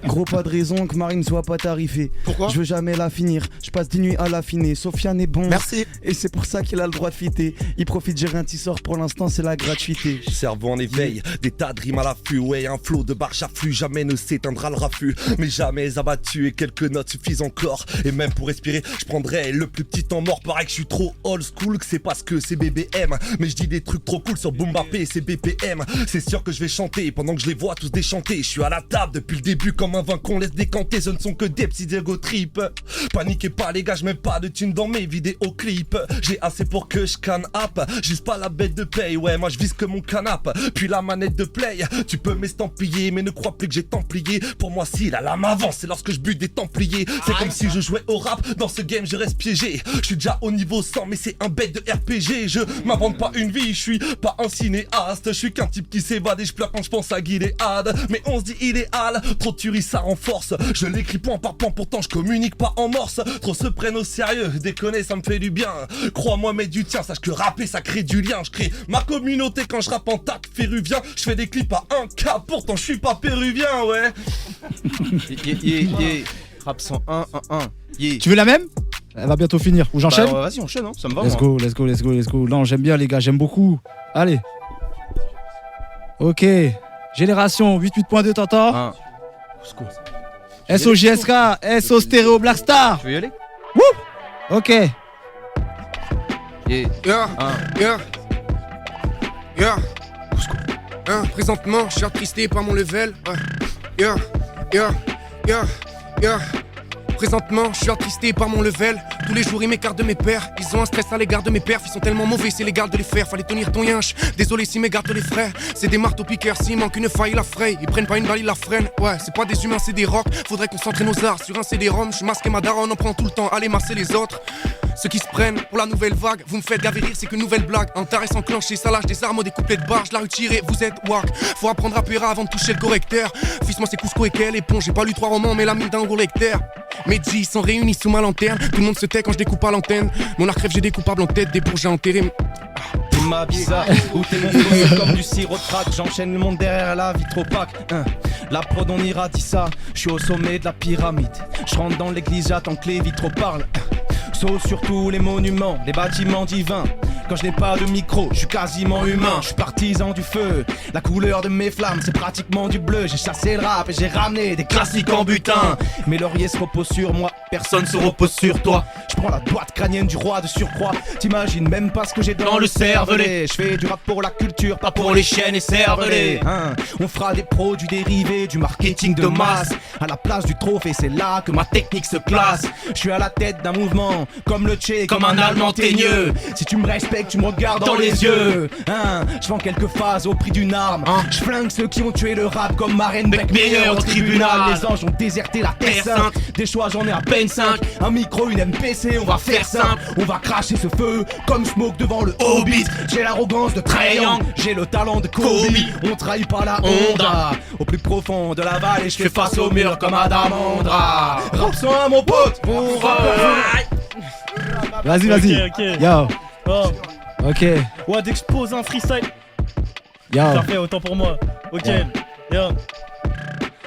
Gros pas de raison que Marine soit pas tarifée. Pourquoi? Je veux jamais la finir, je passe 10 nuits à l'affiner. Sofiane est bon. Merci. Et c'est pour ça qu'il a le droit de fitter. Il profite, j'ai rien qui sort pour l'instant, c'est la gratuité. Cerveau en éveil, des tas de rimes à l'affût. Ouais, un flot de barres afflux, jamais ne s'éteindra le raffut. Mais jamais abattu et quelques notes suffisent encore. Et même pour respirer, je prendrais le plus petit temps mort. Pareil que je suis trop old school, que c'est parce que c'est BBM. Mais je dis des trucs trop cool sur Boom Bapé et c'est BPM. C'est sûr que je vais chanter pendant que je les vois tous déchanter. Je suis à la table depuis le début comme un vin qu'on laisse décanter. Ce ne sont que des petits ego trip. Paniquez pas les gars, je mets pas de thunes dans mes vidéoclips. J'ai assez pour que je can up. Juste pas la bête de paye, ouais moi je vise que mon canap. Puis la manette de play, tu peux m'estampiller, mais ne crois plus que j'ai templier. Pour moi si la lame avance, c'est lorsque je bute des templiers. C'est comme si je jouais au rap, dans ce game je reste piégé. Je suis déjà au niveau 100 mais c'est un bête de RPG. Je m'invente pas une vie, je suis pas un cinéaste. Je suis qu'un type qui s'évade et je pleure quand je pense à Gilead. Mais on se dit idéal, trop de tuerie ça renforce. Je l'écris point par point, pourtant je communique pas en morse. Trop se prennent au sérieux, déconner ça me fait du bien. Crois-moi mets du tien, sache que rapper ça crée du lien. Je crée ma communauté quand je rappe en tac féruvien. Je fais des clips à 1K, pourtant je suis pas péruvien, ouais. Rap 101, 1-1. Tu veux la même? Elle va bientôt finir. Ou j'enchaîne? Bah, vas-y, enchaîne, hein. Ça me va. Let's go. Non, j'aime bien les gars, j'aime beaucoup. Allez. Ok. Génération 88.2, t'entends? SOJSK, SO Stéréo Black Star. Tu veux y aller? Wouh. Ok. Présentement, je suis attristé par mon level. Présentement, je suis attristé par mon level. Tous les jours, ils m'écartent de mes pairs. Ils ont un stress à l'égard de mes perfs. Ils sont tellement mauvais, c'est légal de les faire. Fallait tenir ton yinche. Désolé si m'égarent les frères. C'est des marteaux piqueurs. S'il manque une faille, ils la frayent. Ils prennent pas une balle, ils la freinent. Ouais, c'est pas des humains, c'est des rocs. Faudrait concentrer nos arts sur un CD-ROM. Je suis masqué, ma daronne, on prend tout le temps. Allez, masser les autres. Ceux qui se prennent pour la nouvelle vague, vous me faites gaver rire, c'est qu'une nouvelle blague. Un taré s'enclencher, ça lâche des armes, des couplets de barre, je la retiré, vous êtes wack. Faut apprendre à péra avant de toucher le correcteur. Fils, moi c'est Cusco et quelle éponge, j'ai pas lu 3 romans, mais la mine d'un gros lecteur. Mes G sont réunis sous ma lanterne, tout le monde se tait quand je découpe à l'antenne. Mon arc crève, j'ai des coupables en tête, des bourges à enterrer. Ma bizarre, où t'es mon c'est comme du sirop de crack. J'enchaîne le monde derrière la vitre opaque. La prod on ira dit ça, je suis au sommet de la pyramide. Je rentre dans l'église, j'attends que les vitraux parlent. Sauf sur tous les monuments, les bâtiments divins. quand je n'ai pas de micro, je suis quasiment humain, je suis partisan du feu. La couleur de mes flammes, c'est pratiquement du bleu. J'ai chassé le rap et j'ai ramené des classiques en butin. Mes lauriers se reposent sur moi, personne se repose sur toi. Je prends la boîte crânienne du roi de surcroît. T'imagines même pas ce que j'ai dans le cervelet. Je fais du rap pour la culture, pas pour les chiennes et cervelets. On fera des produits dérivés, du marketing de masse. À la place du trophée, c'est là que ma technique se classe. Je suis à la tête d'un mouvement, comme le Tché, comme un Allemand teigneux. Si tu me respectes, tu me regardes dans les yeux. Je vends quelques phases au prix d'une arme. Je flingue ceux qui ont tué le rap comme Maren Beckmeyer au tribunal. Les anges ont déserté la terre sainte. Des choix, j'en ai à peine 5. Un micro, une MPC, on va faire simple. On va cracher ce feu comme Smoke devant le Hobbit. J'ai l'arrogance de Trae Young, j'ai le talent de Kobe. On trahit par la Honda. Au plus profond de la vallée, je fais face au mur comme Adamandra. Rap son à mon pote, on va. Vas-y. Ok. Yo. Oh. Ok. Ouais, dès que je pose un freestyle. Yo. Parfait, autant pour moi. Ok. Yo.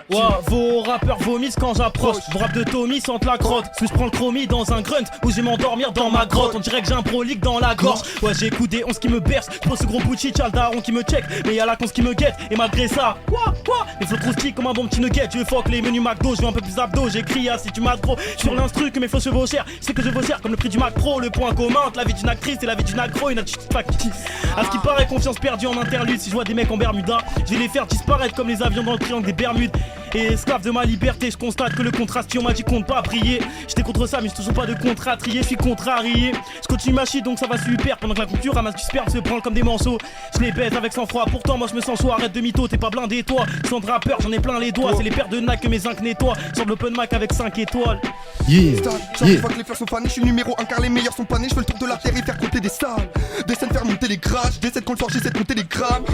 Ouais, vos rappeurs vomissent quand j'approche. Vos rap de Tommy sentent la crotte. Si je prends le chromie dans un grunt où je vais m'endormir dans ma grotte. On dirait que j'ai un prolique dans la gorge. Ouais, j'ai écouté 11 qui me berce. Je pense ce gros Bucci, y'a le daron qui me check. Mais y'a la conce qui me guette. Et malgré ça, quoi les flots trop stick comme un bon petit nugget. Je fuck les menus McDo, je veux un peu plus d'abdos. J'écris si tu m'as trop sur l'instru que mes flots chevaux chers. C'est que je vaux cher comme le prix du Mac Pro. Le point commun entre la vie d'une actrice et la vie d'une accro. Une attitude factice. À ce qui paraît, confiance perdue en interlude. Si je vois des mecs en Bermuda, je vais les faire disparaître comme les avions dans le triangle des Bermudes. Et esclave de ma liberté, je constate que le contraste on m'a dit compte pas prier. J'étais contre ça mais j'ai toujours pas de contrat à trier, je suis contrarié. Je continue ma shit donc ça va super. Pendant que la concurrence ramasse du sperme, se branle comme des morceaux. Je les baise avec sang-froid, pourtant moi je me sens chaud. Arrête de mytho, t'es pas blindé toi. Sans rappeur, j'en ai plein les doigts. C'est les paires de nacs que mes zincs nettoient. Sur l'open mic avec 5 étoiles. Chaque fois que les fleurs sont fanées, je suis numéro 1 car les meilleurs sont panés. Je fais le tour de la terre et faire compter des salles. J'essaie de faire monter les grades, j'essaie de confort, j'essaie de compter les grammes.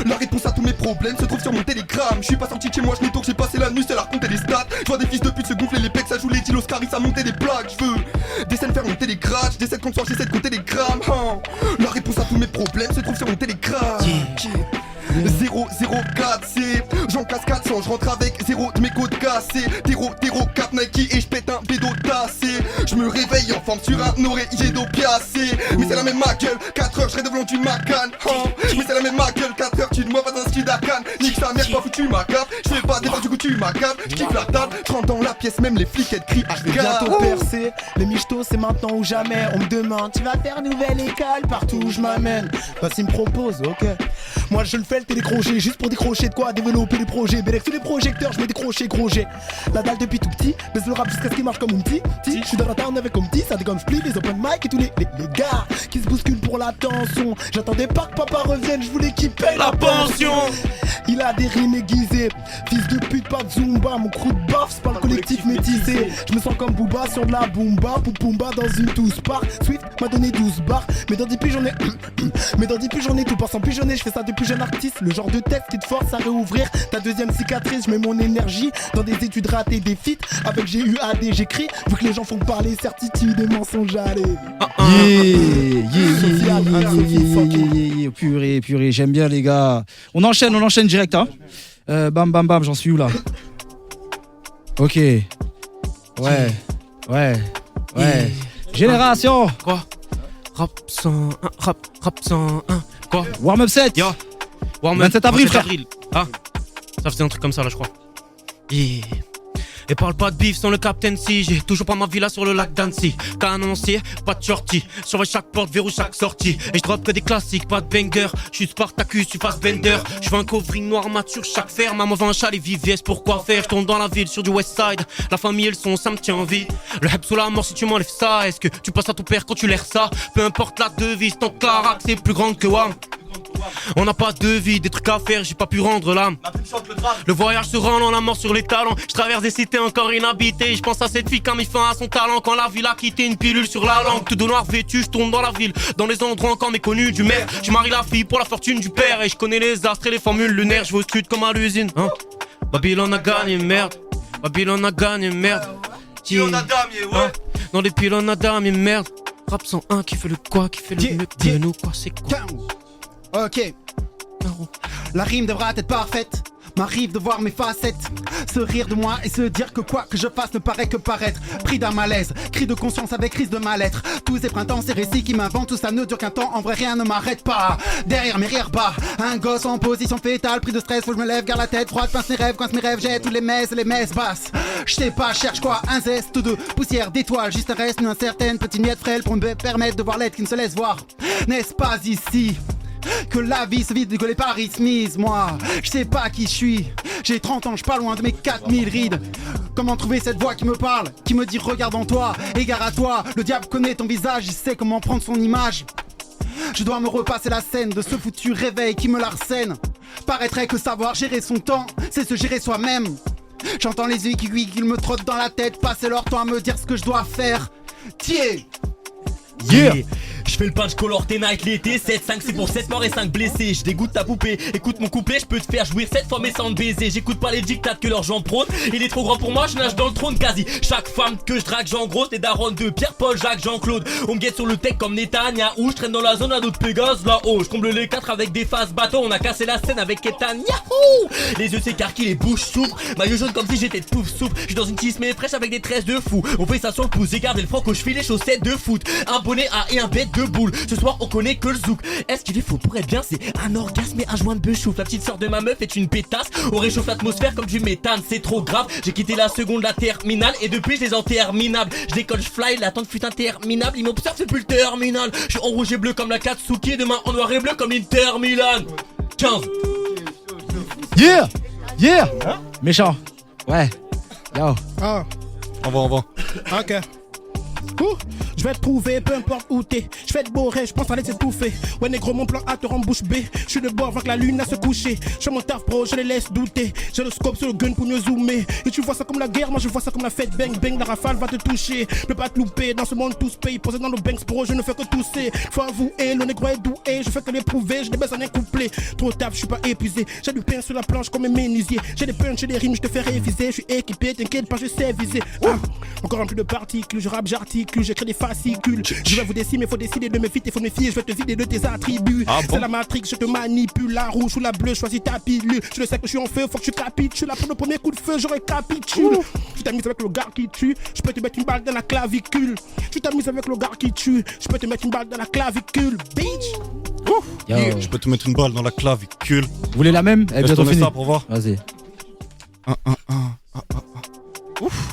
La réponse à tous mes problèmes se trouve sur mon télégramme. Je suis pas sorti de chez moi, je n'ai j'ai passé la nuit, c'est la raconter les stats. Je vois des fils de pute se gonfler les pecs, ça joue les dilos, Caris à monter des plaques. Je veux d'essayer de faire monter les grades, j'essaie de compter, j'essaie de compter les grammes. La réponse à tous mes problèmes se trouve sur mon télégramme. 004C, j'en casse 400, je rentre avec 0 de mes côtes cassées. Terreau 4 Nike et je pète un bédo tassé. Je me réveille en forme sur un oreiller d'opiacé. Mais c'est la même ma gueule, 4 heures je serai devant du Macan. Mais c'est la même ma gueule, 4 heures tu ne vois pas un ski d'Akan. Nique sa mère, pas foutu ma cape. Je fais pas des du coup tu m'accapes. Je kiffe la table, je rentre dans la pièce, même les flics elles crient. Je vais bientôt percer, les michtos c'est maintenant ou jamais. On me demande, tu vas faire nouvelle école partout où je m'amène. Bah s'ils me proposent, ok. Moi je le fais le télécrochet, juste pour décrocher de quoi développer les projets. Bélec tous les projecteurs, je mets décrocher gros G. La dalle depuis tout petit, baisse le rap jusqu'à ce qu'il marche comme un petit. Je suis dans la town avec un petit, ça déconne split, les open mic et tous les gars qui se bousculent pour l'attention. J'attendais pas que papa revienne, je voulais qu'il paye la pension. Il a des rimes aiguisées, fils de pute, pas de Zumba. Mon crew de baf, c'est pas le collectif métissé. Je me sens comme Booba sur de la Boomba. Poupoumba dans une touche par Swift m'a donné 12 barres. Mais dans 10 piges j'en ai mais dans 10 piges j'en ai tout. Pas sans pigeonner, je fais ça depuis jeune artiste. Le genre de texte qui te force à réouvrir ta deuxième cicatrice. Je mets mon énergie dans des études ratées, des feats. Avec GUAD, j'écris, vu que les gens font parler certitude et mensonges allez. Purée, j'aime bien les gars. On enchaîne direct hein. Bam bam bam, j'en suis où là? Ok. Ouais. Génération. Quoi? Rap 101, rap 101. Quoi? Warm up 7. Yo. Warm up 27 avril, frère. Ah, ça faisait un truc comme ça là, je crois. Et parle pas de bif sans le Captain C. J'ai toujours pas ma villa sur le lac d'Annecy. Canoncier, pas de shorty. Surveille chaque porte, verrouille chaque sortie. Et je drop que des classiques, pas de banger. J'suis Spartacus, tu fasses bender. J'veux un covering noir mat sur chaque fer. Maman veut un chalet VVS, pourquoi faire? J'tourne dans la ville sur du West Side. La famille et le son, ça me tient en vie. Le heb sous la mort si tu m'enlèves ça. Est-ce que tu passes à ton père quand tu l'aires ça? Peu importe la devise, tant que la rack c'est plus grand que WAM. On n'a pas de vie, des trucs à faire, j'ai pas pu rendre l'âme. Le voyage se rend dans la mort sur les talents. Je traverse des cités encore inhabitées. Je pense à cette fille qui a mis fin à son talent. Quand la ville a quitté une pilule sur la langue. Tout de noir vêtu, je tourne dans la ville. Dans les endroits encore méconnus du maire. Je marie la fille pour la fortune du père. Et je connais les astres et les formules lunaires. Je vais au sud comme à l'usine hein. Babylone a gagné merde. Babylone a gagné merde. On a damier, ouais. Dans les pylônes a damier merde. Rap 101 qui fait le quoi, qui fait le mieux de nous quoi, c'est quoi? Ok. La rime devra être parfaite M'arrive de voir mes facettes, se rire de moi et se dire que quoi que je fasse ne paraît que paraître. Pris d'un malaise, cri de conscience avec crise de mal-être. Tous ces printemps, ces récits qui m'inventent, tout ça ne dure qu'un temps. En vrai, rien ne m'arrête pas. Derrière mes rires bas, un gosse en position fétale, pris de stress, faut que je me lève, garde la tête froide, pince mes rêves, coince mes rêves, j'ai tous les messes et les messes basses. Je sais pas, cherche quoi, un zeste de poussière, d'étoiles, juste un reste, une incertaine petite miette frêle pour me permettre de voir l'être qui ne se laisse voir. N'est-ce pas ici que la vie se vide, que les paris se misent? Moi, je sais pas qui je suis. J'ai 30 ans, je suis pas loin de mes 4000 rides. Comment trouver cette voix qui me parle, qui me dit regarde en toi, égare à toi. Le diable connaît ton visage, il sait comment prendre son image. Je dois me repasser la scène de ce foutu réveil qui me l'arsène. Paraîtrait que savoir gérer son temps, c'est se gérer soi-même. J'entends les aiguilles qui me trottent dans la tête, passer leur temps à me dire ce que je dois faire. Tiens. Yeah. Je fais le punch color tes night l'été 7-5 c'est pour 7 morts et 5 blessés. Je dégoûte ta poupée, écoute mon couplet. Je peux te faire jouir 7 fois mais sans te baiser. J'écoute pas les dictates que leur gens prônent. Il est trop grand pour moi, je nage dans le trône quasi. Chaque femme que je drague j'engrosse. Les darons de Pierre, Paul, Jacques, Jean-Claude. On me guette sur le tech comme Netanyahou. Je traîne dans la zone à d'autres Pégase là-haut. Je comble les 4 avec des faces bateaux. On a cassé la scène avec Netanyahou. Les yeux s'écarquillent, les bouches s'ouvrent. Maillot jaune comme si j'étais de pouf soupe. Je suis dans une tismée fraîche avec des tresses de fou. On fait ça sur le pouce, j'ai gardé le franc je file les chaussettes de foot. Un bonnet A et un bête de boule. Ce soir on connaît que le zouk. Est-ce qu'il est faux pour être bien? C'est un orgasme et un joint de beuchouf. La petite sœur de ma meuf est une pétasse. On réchauffe l'atmosphère comme du méthane. C'est trop grave. J'ai quitté la seconde, la terminale. Et depuis je les interminables. Je décolle, je fly, l'attente fut interminable. Ils m'observent, c'est plus le terminal. Je suis en rouge et bleu comme la Katsuki. Demain en noir et bleu comme l'Inter Milan. 15. Yeah. Yeah. Méchant. Ouais. Yo. Ah. On va. Ok. Je vais te trouver, peu importe où t'es. Je fais de beaux rêves, je pense à laisser bouffer. Ouais, négro, mon plan A te rend bouche bée. Je suis de bord avant que la lune à se coucher. Je fais mon taf, bro, je les laisse douter. J'ai le scope sur le gun pour mieux zoomer. Et tu vois ça comme la guerre, moi je vois ça comme la fête. Bang, bang, la rafale va te toucher. Je peux pas te louper, dans ce monde tous payent. Posé dans nos banks, bro, je ne fais que tousser. Faut avouer, le négro est doué. Je fais que l'éprouver, je les baisse en un couplet. Trop taf, je suis pas épuisé. J'ai du pain sur la planche comme un menuisier. J'ai des punch et des rimes, je te fais réviser. Je suis équipé, t'inquiète pas, je sais viser. Encore un peu de particules, je rappe, j'articule, j'écris des fascicules. Je vais vous décimer, faut décider de me fitter, faut me fier, je vais te vider de tes attributs. C'est la matrix, je te manipule, la rouge ou la bleue, choisis ta pilule. Je le sais que je suis en feu, faut que tu capitules. Là pour le premier coup de feu, je récapitule. Tu t'amuses avec le gars qui tue, je peux te mettre une balle dans la clavicule. Tu t'amuses avec le gars qui tue, je peux te mettre une balle dans la clavicule, bitch. Yo. Je peux te mettre une balle dans la clavicule. Vous voulez la même? Elle est bientôt finie. Ça pour voir. Vas-y.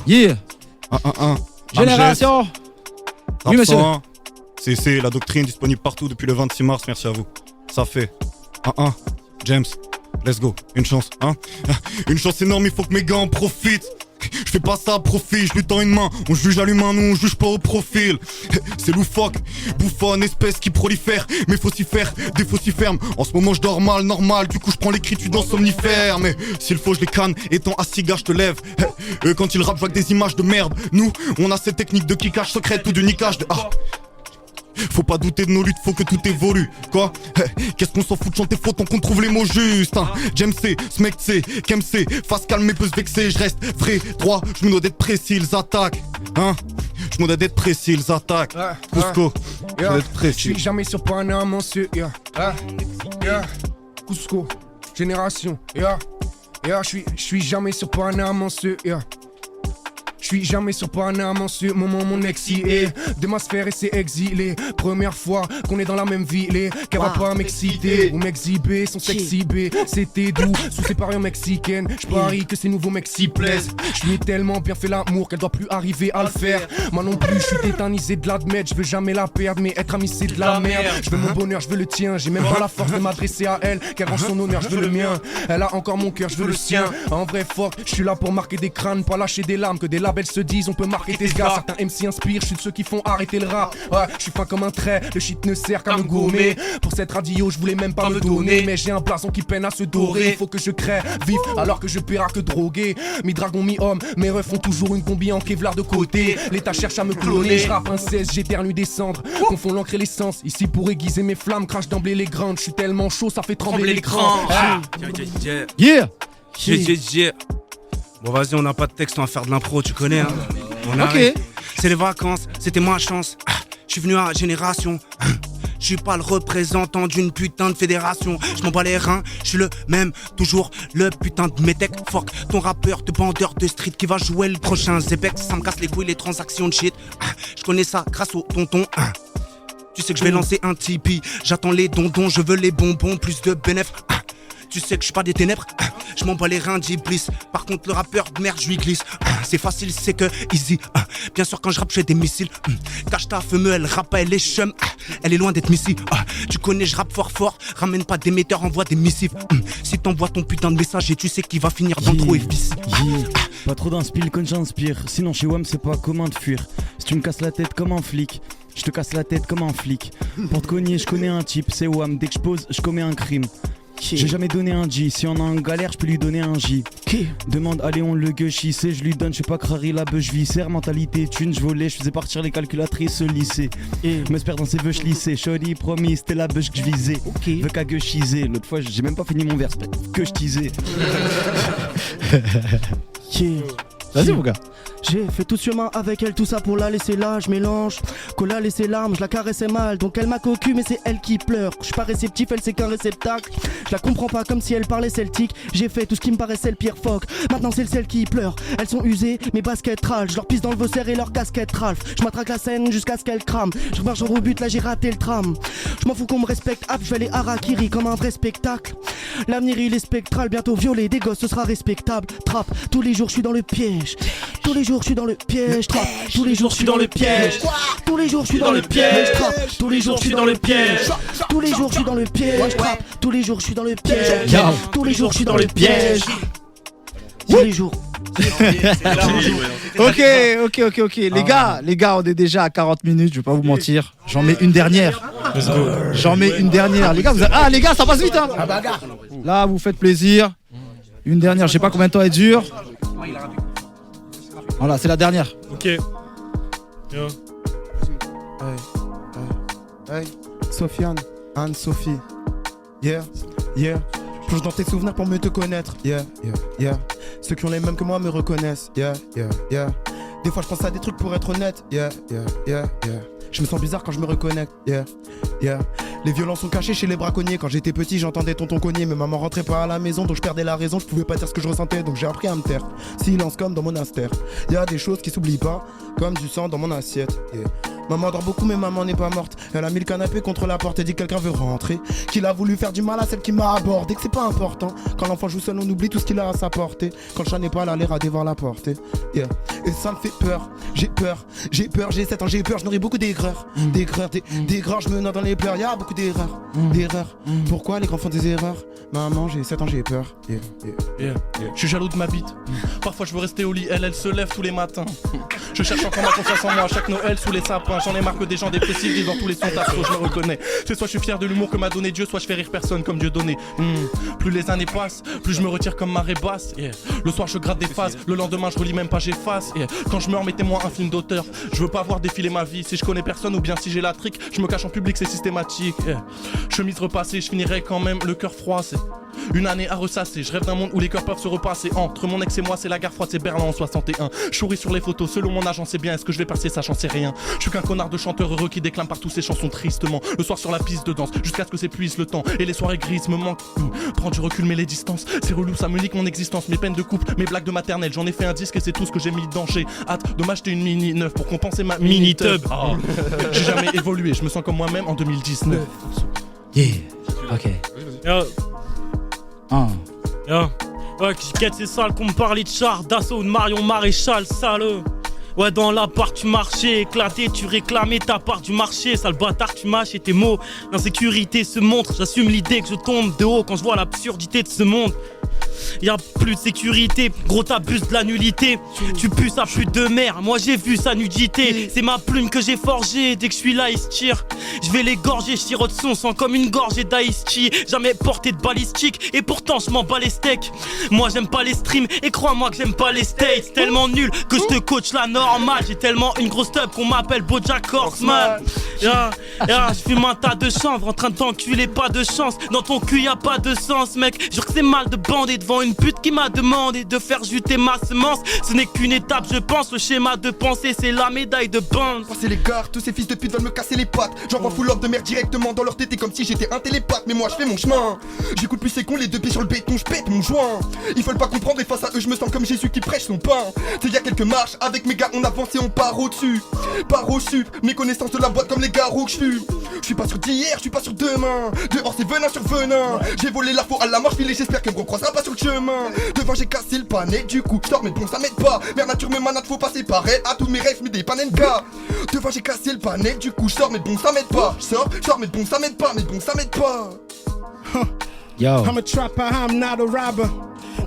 Yeah. Génération. Oui, monsieur. C'est la doctrine disponible partout depuis le 26 mars, merci à vous. Ça fait 1-1. James, let's go. Une chance, hein? Une chance énorme, il faut que mes gars en profitent. Je fais pas ça à profit, je lui tends une main. On juge à l'humain, nous on juge pas au profil. C'est loufoque, bouffonne, espèce qui prolifère. Mais faut s'y faire, des faux s'y ferment. En ce moment je dors mal, normal. Du coup je prends l'écriture dans somnifère. Mais s'il faut je les canne, étant assis gars je te lève. Quand ils rappent je vois que des images de merde. Nous on a cette technique de kickage secrète ou de niquage de... Faut pas douter de nos luttes, faut que tout évolue. Quoi? Qu'est-ce qu'on s'en fout de chanter, faut tant qu'on trouve les mots justes, hein. James C, Smek C, Kem C, face calme mais peut se vexer. Je reste vrai, droit, je me dois d'être précis, ils attaquent, hein. Je me dois d'être précis, ils attaquent. Cusco, je dois être précis. Je suis jamais sur Panama, monsieur, Cusco, génération, je suis jamais sur Panama, monsieur, Je suis jamais sur Panama, monsieur, mon exilé de ma sphère et c'est exilé. Première fois qu'on est dans la même ville, qu'elle va pas m'exciter ou m'exhiber, son sexy B. C'était doux, sous ses parents mexicaines. J'parie que ces nouveaux mecs s'y plaisent. J'lui ai tellement bien fait l'amour qu'elle doit plus arriver à le faire. Moi non plus, j'suis tétanisé de l'admettre. J'veux jamais la perdre, mais être ami c'est de la merde. J'veux mon bonheur, j'veux le tien. J'ai même pas la force de m'adresser à elle. Qu'elle range son honneur, j'veux le mien. Elle a encore mon cœur, j'veux le sien. En vrai fort, j'suis là pour marquer des crânes, pas lâcher des larmes, que des labels se disent on peut marquer tes gars. Certains MC inspirent, je suis de ceux qui font arrêter le rap. Ouais, je suis fin comme un trait, le shit ne sert qu'à me gommer. Pour cette radio, je voulais même pas me donner, mais j'ai un blason qui peine à se dorer. Faut que je crée vif alors que je paiera que droguer. Mi-dragon, mi-homme, mes refs font toujours une combi en Kevlar de côté. L'État cherche à me cloner, je rappe un 16, j'éternue des cendres. Confond l'encre et l'essence, ici pour aiguiser mes flammes. Crache d'emblée les grandes, je suis tellement chaud, ça fait trembler l'écran. Yeah. Bon vas-y, on n'a pas de texte, on va faire de l'impro, tu connais hein. On arrive. C'est les vacances, c'était ma chance. Je suis venu à Génération. Je suis pas le représentant d'une putain de fédération. Je m'en bats les reins, je suis le même, toujours le putain de métèque. Fuck ton rappeur de bandeur de street qui va jouer le prochain Zepex. Ça me casse les couilles les transactions de shit. Je connais ça grâce au tonton. Tu sais que je vais lancer un Tipeee. J'attends les dondons, je veux les bonbons, plus de bénéfices. Tu sais que je suis pas des ténèbres. Je m'en bats les reins d'Iblis. Par contre le rappeur de merde je lui glisse. C'est facile, c'est que easy. Bien sûr quand je rappe je fais des missiles. Cache ta femme, elle rappe, elle est chum. Elle est loin d'être missile. Tu connais je rappe fort. Ramène pas d'émetteurs, envoie des missives. Si t'envoies ton putain de message et tu sais qu'il va finir dans le trou et vice. Pas trop d'inspire quand j'inspire. Sinon chez WAM c'est pas commun de fuir. Si tu me casses la tête comme un flic, je te casse la tête comme un flic. Pour te cogner je connais un type, c'est WAM. Dès que je pose je commets un crime. J'ai jamais donné un G, si on a un galère je peux lui donner un J. Demande à Léon le gueuchi, c'est je lui donne, je sais pas crari la beuh, je viscère, mentalité thune, je volais, je faisais partir les calculatrices au lycée. M'espère dans ses vœux je lissais, Shorty promis, c'était la beuh que je visais. Veux qu'à gueuchiser, l'autre fois j'ai même pas fini mon vers, que je teasais. Vas-y mon gars. J'ai fait tout chemin avec elle, tout ça pour la laisser là, je mélange. Quand la laissé l'arme, je la caressais mal. Donc elle m'a cocu, mais c'est elle qui pleure. Je suis pas réceptif, elle c'est qu'un réceptacle. Je la comprends pas comme si elle parlait celtique. J'ai fait tout ce qui me paraissait le pire phoque. Maintenant c'est celle qui pleure. Elles sont usées, mes baskets râlent. Je leur pisse dans le vaussaire et leur casquette Ralph. Je m'attraque la scène jusqu'à ce qu'elle crame. Je remarche au but, là j'ai raté le tram. Je m'en fous qu'on me respecte, je fais les harakiri comme un vrai spectacle. L'avenir il est spectral, bientôt violer des gosses ce sera respectable. Trappe, tous les jours je suis dans le piège. Tous les jours je suis dans le piège, trappe. Tous les jours je suis dans le piège. Tous les jours je suis dans le piège, trappe. Tous les jours je suis dans le piège. Tous les jours je suis dans le piège, trappe. Tous les jours je suis dans le piège. Tous les jours je suis dans le piège. Tous les jours. Ok. Les gars, on est déjà à 40 minutes, je vais pas vous mentir. J'en mets une dernière. J'en mets une dernière. Les gars, les gars, ça passe vite hein. Là, vous faites plaisir. Une dernière, je sais pas combien de temps elle dure. Voilà, c'est la dernière. Ok. Hey, Sofiane, Anne-Sophie. Yeah. Plonge dans tes souvenirs pour mieux te connaître. Yeah. Ceux qui ont les mêmes que moi me reconnaissent. Yeah. Des fois je pense à des trucs pour être honnête. Yeah. Je me sens bizarre quand je me reconnecte. Yeah. Les violences sont cachées chez les braconniers. Quand j'étais petit j'entendais tonton cogner. Mais maman rentrait pas à la maison donc je perdais la raison. Je pouvais pas dire ce que je ressentais donc j'ai appris à me taire. Silence comme dans mon monastère. Y'a des choses qui s'oublient pas, comme du sang dans mon assiette. Yeah. Maman dort beaucoup mais maman n'est pas morte. Elle a mis le canapé contre la porte et dit que quelqu'un veut rentrer. Qu'il a voulu faire du mal à celle qui m'a abordé. Que c'est pas important. Quand l'enfant joue seul on oublie tout ce qu'il a à sa portée. Quand le chat n'est pas là, l'air à devoir la porter. Yeah. Et ça me fait peur. J'ai peur, j'ai 7 ans, j'ai peur. Je nourris beaucoup d'aigreurs. D'aigreurs, je me noie dans les pleurs. Y'a beaucoup d'erreurs. Pourquoi les grands font des erreurs? Maman, j'ai 7 ans, j'ai peur. Je suis jaloux de ma bite. Parfois je veux rester au lit, elle se lève tous les matins. Je cherche encore ma confiance en moi, chaque Noël sous les sapins. J'en ai marre que des gens dépressifs disent dans tous les sons d'assaut, je me reconnais. C'est soit je suis fier de l'humour que m'a donné Dieu, soit je fais rire personne comme Dieu donné. Plus les années passent, plus je me retire comme marée basse. Le soir je gratte des phases, le lendemain je relis même pas j'efface. Quand je meurs mettez-moi un film d'auteur. Je veux pas voir défiler ma vie. Si je connais personne ou bien si j'ai la trique, je me cache en public, c'est systématique. Chemise repassée, je finirai quand même le cœur froissé. Une année à ressasser, je rêve d'un monde où les cœurs peuvent se repasser. Entre mon ex et moi c'est la guerre froide, c'est Berlin en 61. Je souris sur les photos, selon mon âge j'en sais bien. Est-ce que je vais percer ça, j'en sais rien. Je suis qu'un connard de chanteur heureux qui déclame partout ses chansons tristement. Le soir sur la piste de danse, jusqu'à ce que s'épuise le temps. Et les soirées grises me manquent. Prends du recul mais les distances, c'est relou, ça me nique mon existence. Mes peines de couple, mes blagues de maternelle. J'en ai fait un disque et c'est tout ce que j'ai mis dedans. J'ai hâte de m'acheter une mini neuve pour compenser ma mini tub. J'ai jamais évolué, je me sens comme moi-même en 2019. Ok. Ouais, qu'est-ce c'est sale qu'on me parlait de char d'assaut ou de Marion Maréchal, sale. Ouais, dans l'appart tu marchais, éclaté, tu réclamais ta part du marché. Sale bâtard, tu mâches et tes mots. L'insécurité se montre, j'assume l'idée que je tombe de haut quand je vois l'absurdité de ce monde. Y'a plus de sécurité, gros t'abuses de la nullité. Tu puces à plus de mer, moi j'ai vu sa nudité. C'est ma plume que j'ai forgée, dès que je suis là il se tire. Je vais l'égorger, je sirote son sang comme une gorgée d'Ice-Tea. Jamais porté de balistique et pourtant je m'en bats les steaks. Moi j'aime pas les streams et crois-moi que j'aime pas les States. Tellement nul que je te coach la normale. J'ai tellement une grosse tub qu'on m'appelle Bojack Horseman. Je fume un tas de chanvre en train de t'enculer, pas de chance. Dans ton cul y a pas de sens, mec. Jure que c'est mal de bander devant une pute qui m'a demandé de faire juter ma semence. Ce n'est qu'une étape, je pense. Le schéma de pensée, c'est la médaille de bande. Passer les gares, tous ces fils de pute veulent me casser les pattes. J'envoie full up de merde directement dans leur tété comme si j'étais un télépathe. Mais moi je fais mon chemin. J'écoute plus ces cons, les deux pieds sur le béton, je pète mon joint. Ils veulent pas comprendre et face à eux je me sens comme Jésus qui prêche son pain. C'est y'a quelques marches, avec mes gars on avance et on part au-dessus. Part au sup, mes connaissances de la boîte comme les garous que je fume. Je suis pas sur d'hier, je suis pas sur demain. Dehors c'est venin sur venin. J'ai volé la faux à la marche filée, j'espère qu'elle me recroisera pas sur le chemin. Devant j'ai cassé le panel, du coup je mais bon ça m'aide pas. Mère nature me manate, faut passer par elle. À tous mes rêves, mais des panenka. Devant j'ai cassé le panel, du coup je sors mais bon ça m'aide pas. Je sors mais bon ça m'aide pas, mais bon ça m'aide pas. Yo. I'm a trapper, I'm not a robber.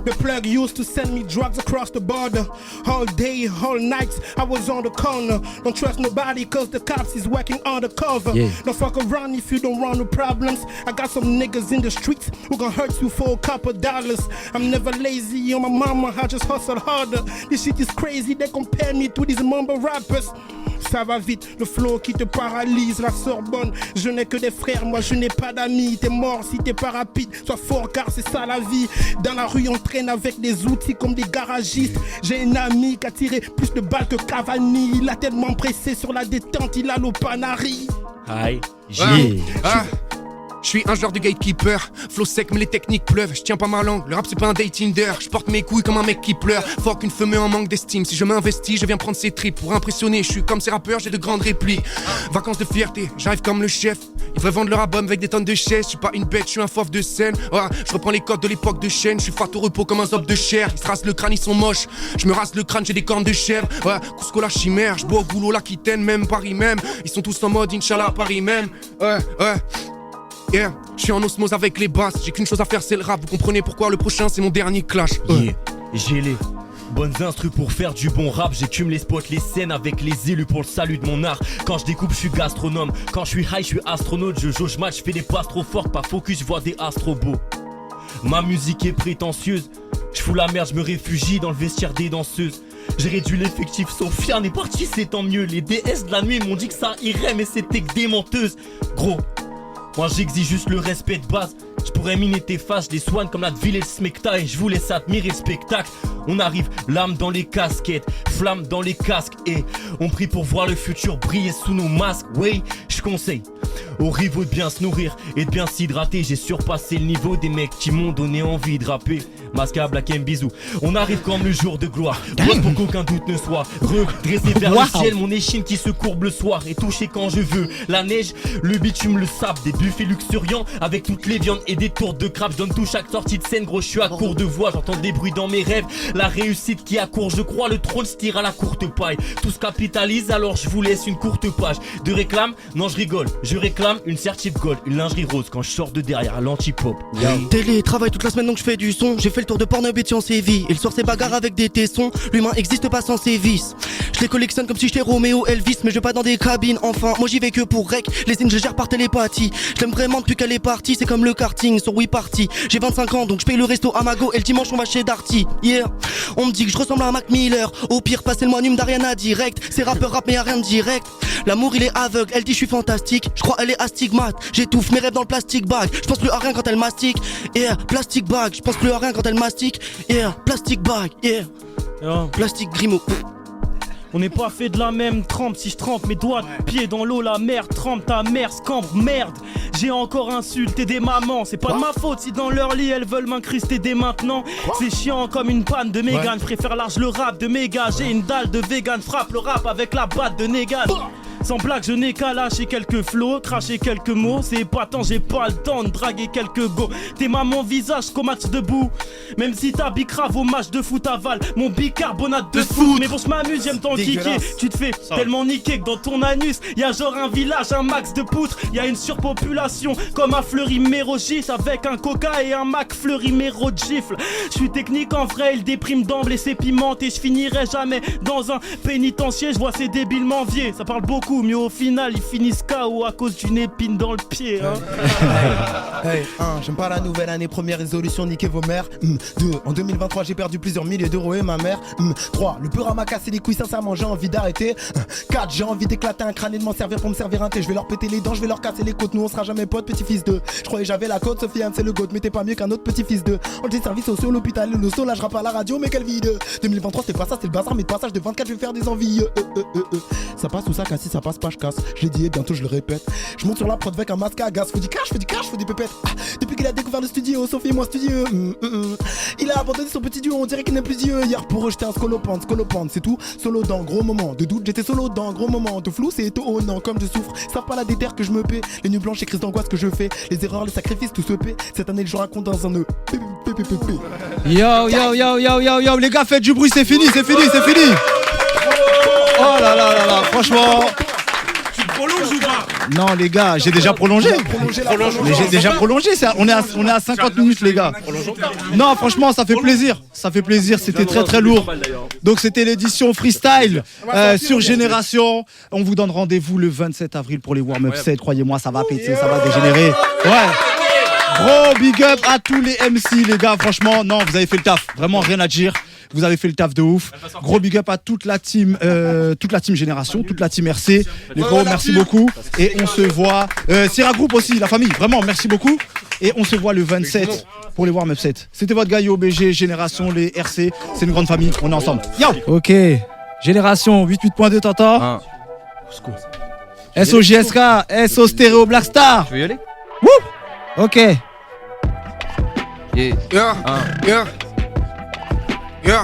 The plug used to send me drugs across the border. All day, all night, I was on the corner. Don't trust nobody cause the cops is working undercover. Don't fuck around if you don't run no problems. I got some niggas in the streets who gon' hurt you for a couple dollars. I'm never lazy on my mama, I just hustle harder. This shit is crazy, they compare me to these mumble rappers. Ça va vite, le flow qui te paralyse, la Sorbonne. Je n'ai que des frères, moi je n'ai pas d'amis. T'es mort si t'es pas rapide, sois fort car c'est ça la vie. Dans la rue on traîne avec des outils comme des garagistes. J'ai un ami qui a tiré plus de balles que Cavani. Il a tellement pressé sur la détente, il a l'opanari. Aïe, je suis un genre de gatekeeper, flow sec mais les techniques pleuvent. Je tiens pas ma langue, le rap c'est pas un date Tinder. Je porte mes couilles comme un mec qui pleure. Fuck une fumée en manque d'estime. Si je m'investis, je viens prendre ses tripes. Pour impressionner, je suis comme ces rappeurs, j'ai de grandes répliques. Vacances de fierté, j'arrive comme le chef. Ils voudraient vendre leur album avec des tonnes de chaises. Je suis pas une bête, je suis un fauve de scène. Je reprends les codes de l'époque de chaîne. Je suis fat au repos comme un zob de chair. Ils se rasent le crâne, ils sont moches. Je me rase le crâne, j'ai des cornes de chèvre. Cusco la chimère, je bois au goulot l'Aquitaine, même Paris même. Ils sont tous en mode Inch'Allah Paris même. Yeah, je suis en osmose avec les basses. J'ai qu'une chose à faire, c'est le rap. Vous comprenez pourquoi le prochain c'est mon dernier clash. J'ai les bonnes instrus pour faire du bon rap. J'écume les spots, les scènes avec les élus pour le salut de mon art. Quand je découpe, je suis gastronome. Quand je suis high, je suis astronaute. Je jauge match, je fais des passes trop fortes. Pas focus, je vois des astros beaux. Ma musique est prétentieuse. Je fous la merde, je me réfugie dans le vestiaire des danseuses. J'ai réduit l'effectif, Sofiane est parti, c'est tant mieux. Les DS de la nuit m'ont dit que ça irait, mais c'était que des menteuses. Gros, moi j'exige juste le respect de base. Je pourrais miner tes faces, je les soigne comme la ville et le smecta. Et je vous laisse admirer le spectacle. On arrive, l'âme dans les casquettes, flamme dans les casques. Et on prie pour voir le futur briller sous nos masques. Oui, je conseille aux rivaux de bien se nourrir et de bien s'hydrater. J'ai surpassé le niveau des mecs qui m'ont donné envie de rapper. Masca, Black M, bisous. On arrive comme le jour de gloire. Pose pour qu'aucun doute ne soit redressé vers le ciel. Mon échine qui se courbe le soir et touché quand je veux. La neige, le bitume, le sable, des buffets luxuriants avec toutes les viandes et des tours de crabe. Je donne tout chaque sortie de scène, gros, je suis à court de voix. J'entends des bruits dans mes rêves. La réussite qui accourt, je crois, le trône se tire à la courte paille. Tous capitalisent, alors je vous laisse une courte page de réclame. Non, je rigole, je réclame une certif gold, une lingerie rose quand je sors de derrière l'anti-pop. Télé, travaille toute la semaine donc je fais du son. J'ai fait le tour de Pornhub et en séville. Il sort ses bagarres avec des tessons. L'humain existe pas sans ses vices. Je les collectionne comme si j'étais Roméo Elvis. Mais je vais pas dans des cabines, enfin. Moi j'y vais que pour rec. Les signes je gère par télépathie. Je l'aime vraiment depuis qu'elle est partie. C'est comme le karting sur Wii Party. J'ai 25 ans donc je paye le resto à Mago. Et le dimanche on va chez Darty. Yeah. On me dit que je ressemble à Mac Miller. Au pire passez-le-moi Num d'Ariana direct. C'est rappeur rap mais y'a rien de direct. L'amour il est aveugle, elle dit je suis fantastique. Je crois elle est astigmate, j'étouffe mes rêves dans le plastic bag. Je pense plus à rien quand elle mastique. Yeah, plastic bag, je pense plus à rien quand elle mastique. Yeah, plastic bag, yeah. Plastic Grimaud. On n'est pas fait de la même trempe. Si je trempe mes doigts de pied dans l'eau, la mer trempe, ta mère scambre, merde. J'ai encore insulté des mamans. C'est pas de ma faute si dans leur lit elles veulent m'incruster dès maintenant. C'est chiant comme une panne de Mégane. Préfère large le rap de méga. J'ai une dalle de vegan. Frappe le rap avec la batte de Négan. Sans blague, je n'ai qu'à lâcher quelques flots, cracher quelques mots. C'est épatant, j'ai pas le temps de draguer quelques go. T'es maman visage qu'au match debout. Même si t'as bicrave au match de foot aval mon bicarbonate de foot. Mais bon, je m'amuse, j'aime t'en kicker. Tu te fais tellement niquer que dans ton anus y'a genre un village, un max de poutres. Y'a une surpopulation comme à Fleury-Mérogis. Avec un coca et un Mac Fleury-Méro de gifle. Je suis technique en vrai, il déprime d'emblée, c'est pimenté. Je finirai jamais dans un pénitencier. Je vois ces débiles m'envier, ça parle beaucoup. Mais au final ils finissent KO à cause d'une épine dans le pied hein. Hey, 1, j'aime pas la nouvelle année, première résolution, niquer vos mères. 2, en 2023 j'ai perdu plusieurs milliers d'euros et ma mère. 3, le pur m'a cassé les couilles, sincèrement j'ai envie d'arrêter. 4, j'ai envie d'éclater un crâne et de m'en servir pour me servir un thé. Je vais leur péter les dents, je vais leur casser les côtes, nous on sera jamais potes, petit-fils de. Je croyais j'avais la côte, Sofiane c'est le goat, mais t'es pas mieux qu'un autre petit-fils de. On dit service sociaux, l'hôpital, le sol, là je rappe à la radio, mais quelle vie de. 2023 c'est pas ça, c'est le bazar, mais de passage de 24 je vais faire des envies. Ça passe ou ça casse, si ça passe pas je casse. Je l'ai dit et bientôt je le répète. Je monte sur la prod avec un masque à gaz, faut du cash, faut des pépettes. Depuis qu'il a découvert le studio, Sophie et moi studieux. Il a abandonné son petit duo, on dirait qu'il n'est plus Dieu. Hier pour eux j'étais un scolopante, c'est tout. Solo dans gros moment de doute, j'étais solo dans gros moment de flou, c'est étonnant comme je souffre. Ils savent pas la déterre que je me paie. Les nuits blanches et crises d'angoisse que je fais. Les erreurs, les sacrifices, tout se paie. Cette année je raconte dans un nœud. Yo, les gars, faites du bruit, c'est fini. Oh là là, franchement. Tu prolonges ou pas? Non, les gars, j'ai déjà prolongé. Mais j'ai déjà prolongé, on est à 50 minutes, les gars. Non, franchement, ça fait plaisir. C'était très lourd. Donc, c'était l'édition freestyle sur Génération. On vous donne rendez-vous le 27 avril pour les warm-up sets. Croyez-moi, ça va péter, ça va dégénérer. Ouais. Gros big up à tous les MC, les gars. Franchement, non, vous avez fait le taf. Vraiment, rien à dire. Vous avez fait le taf de ouf. Gros big up à toute la team Génération, toute la team RC. Les gros, merci beaucoup. Et on se voit. Sierra Group aussi, la famille. Vraiment, merci beaucoup. Et on se voit le 27 pour les warm-up sets. C'était votre gars YoBG, Génération, les RC. C'est une grande famille. On est ensemble. Yo! Ok. Génération 88.2, t'entends? SOJSK, SO Stéréo Black Star. Tu veux y aller? Wouh! Ok. Yeah. Yeah.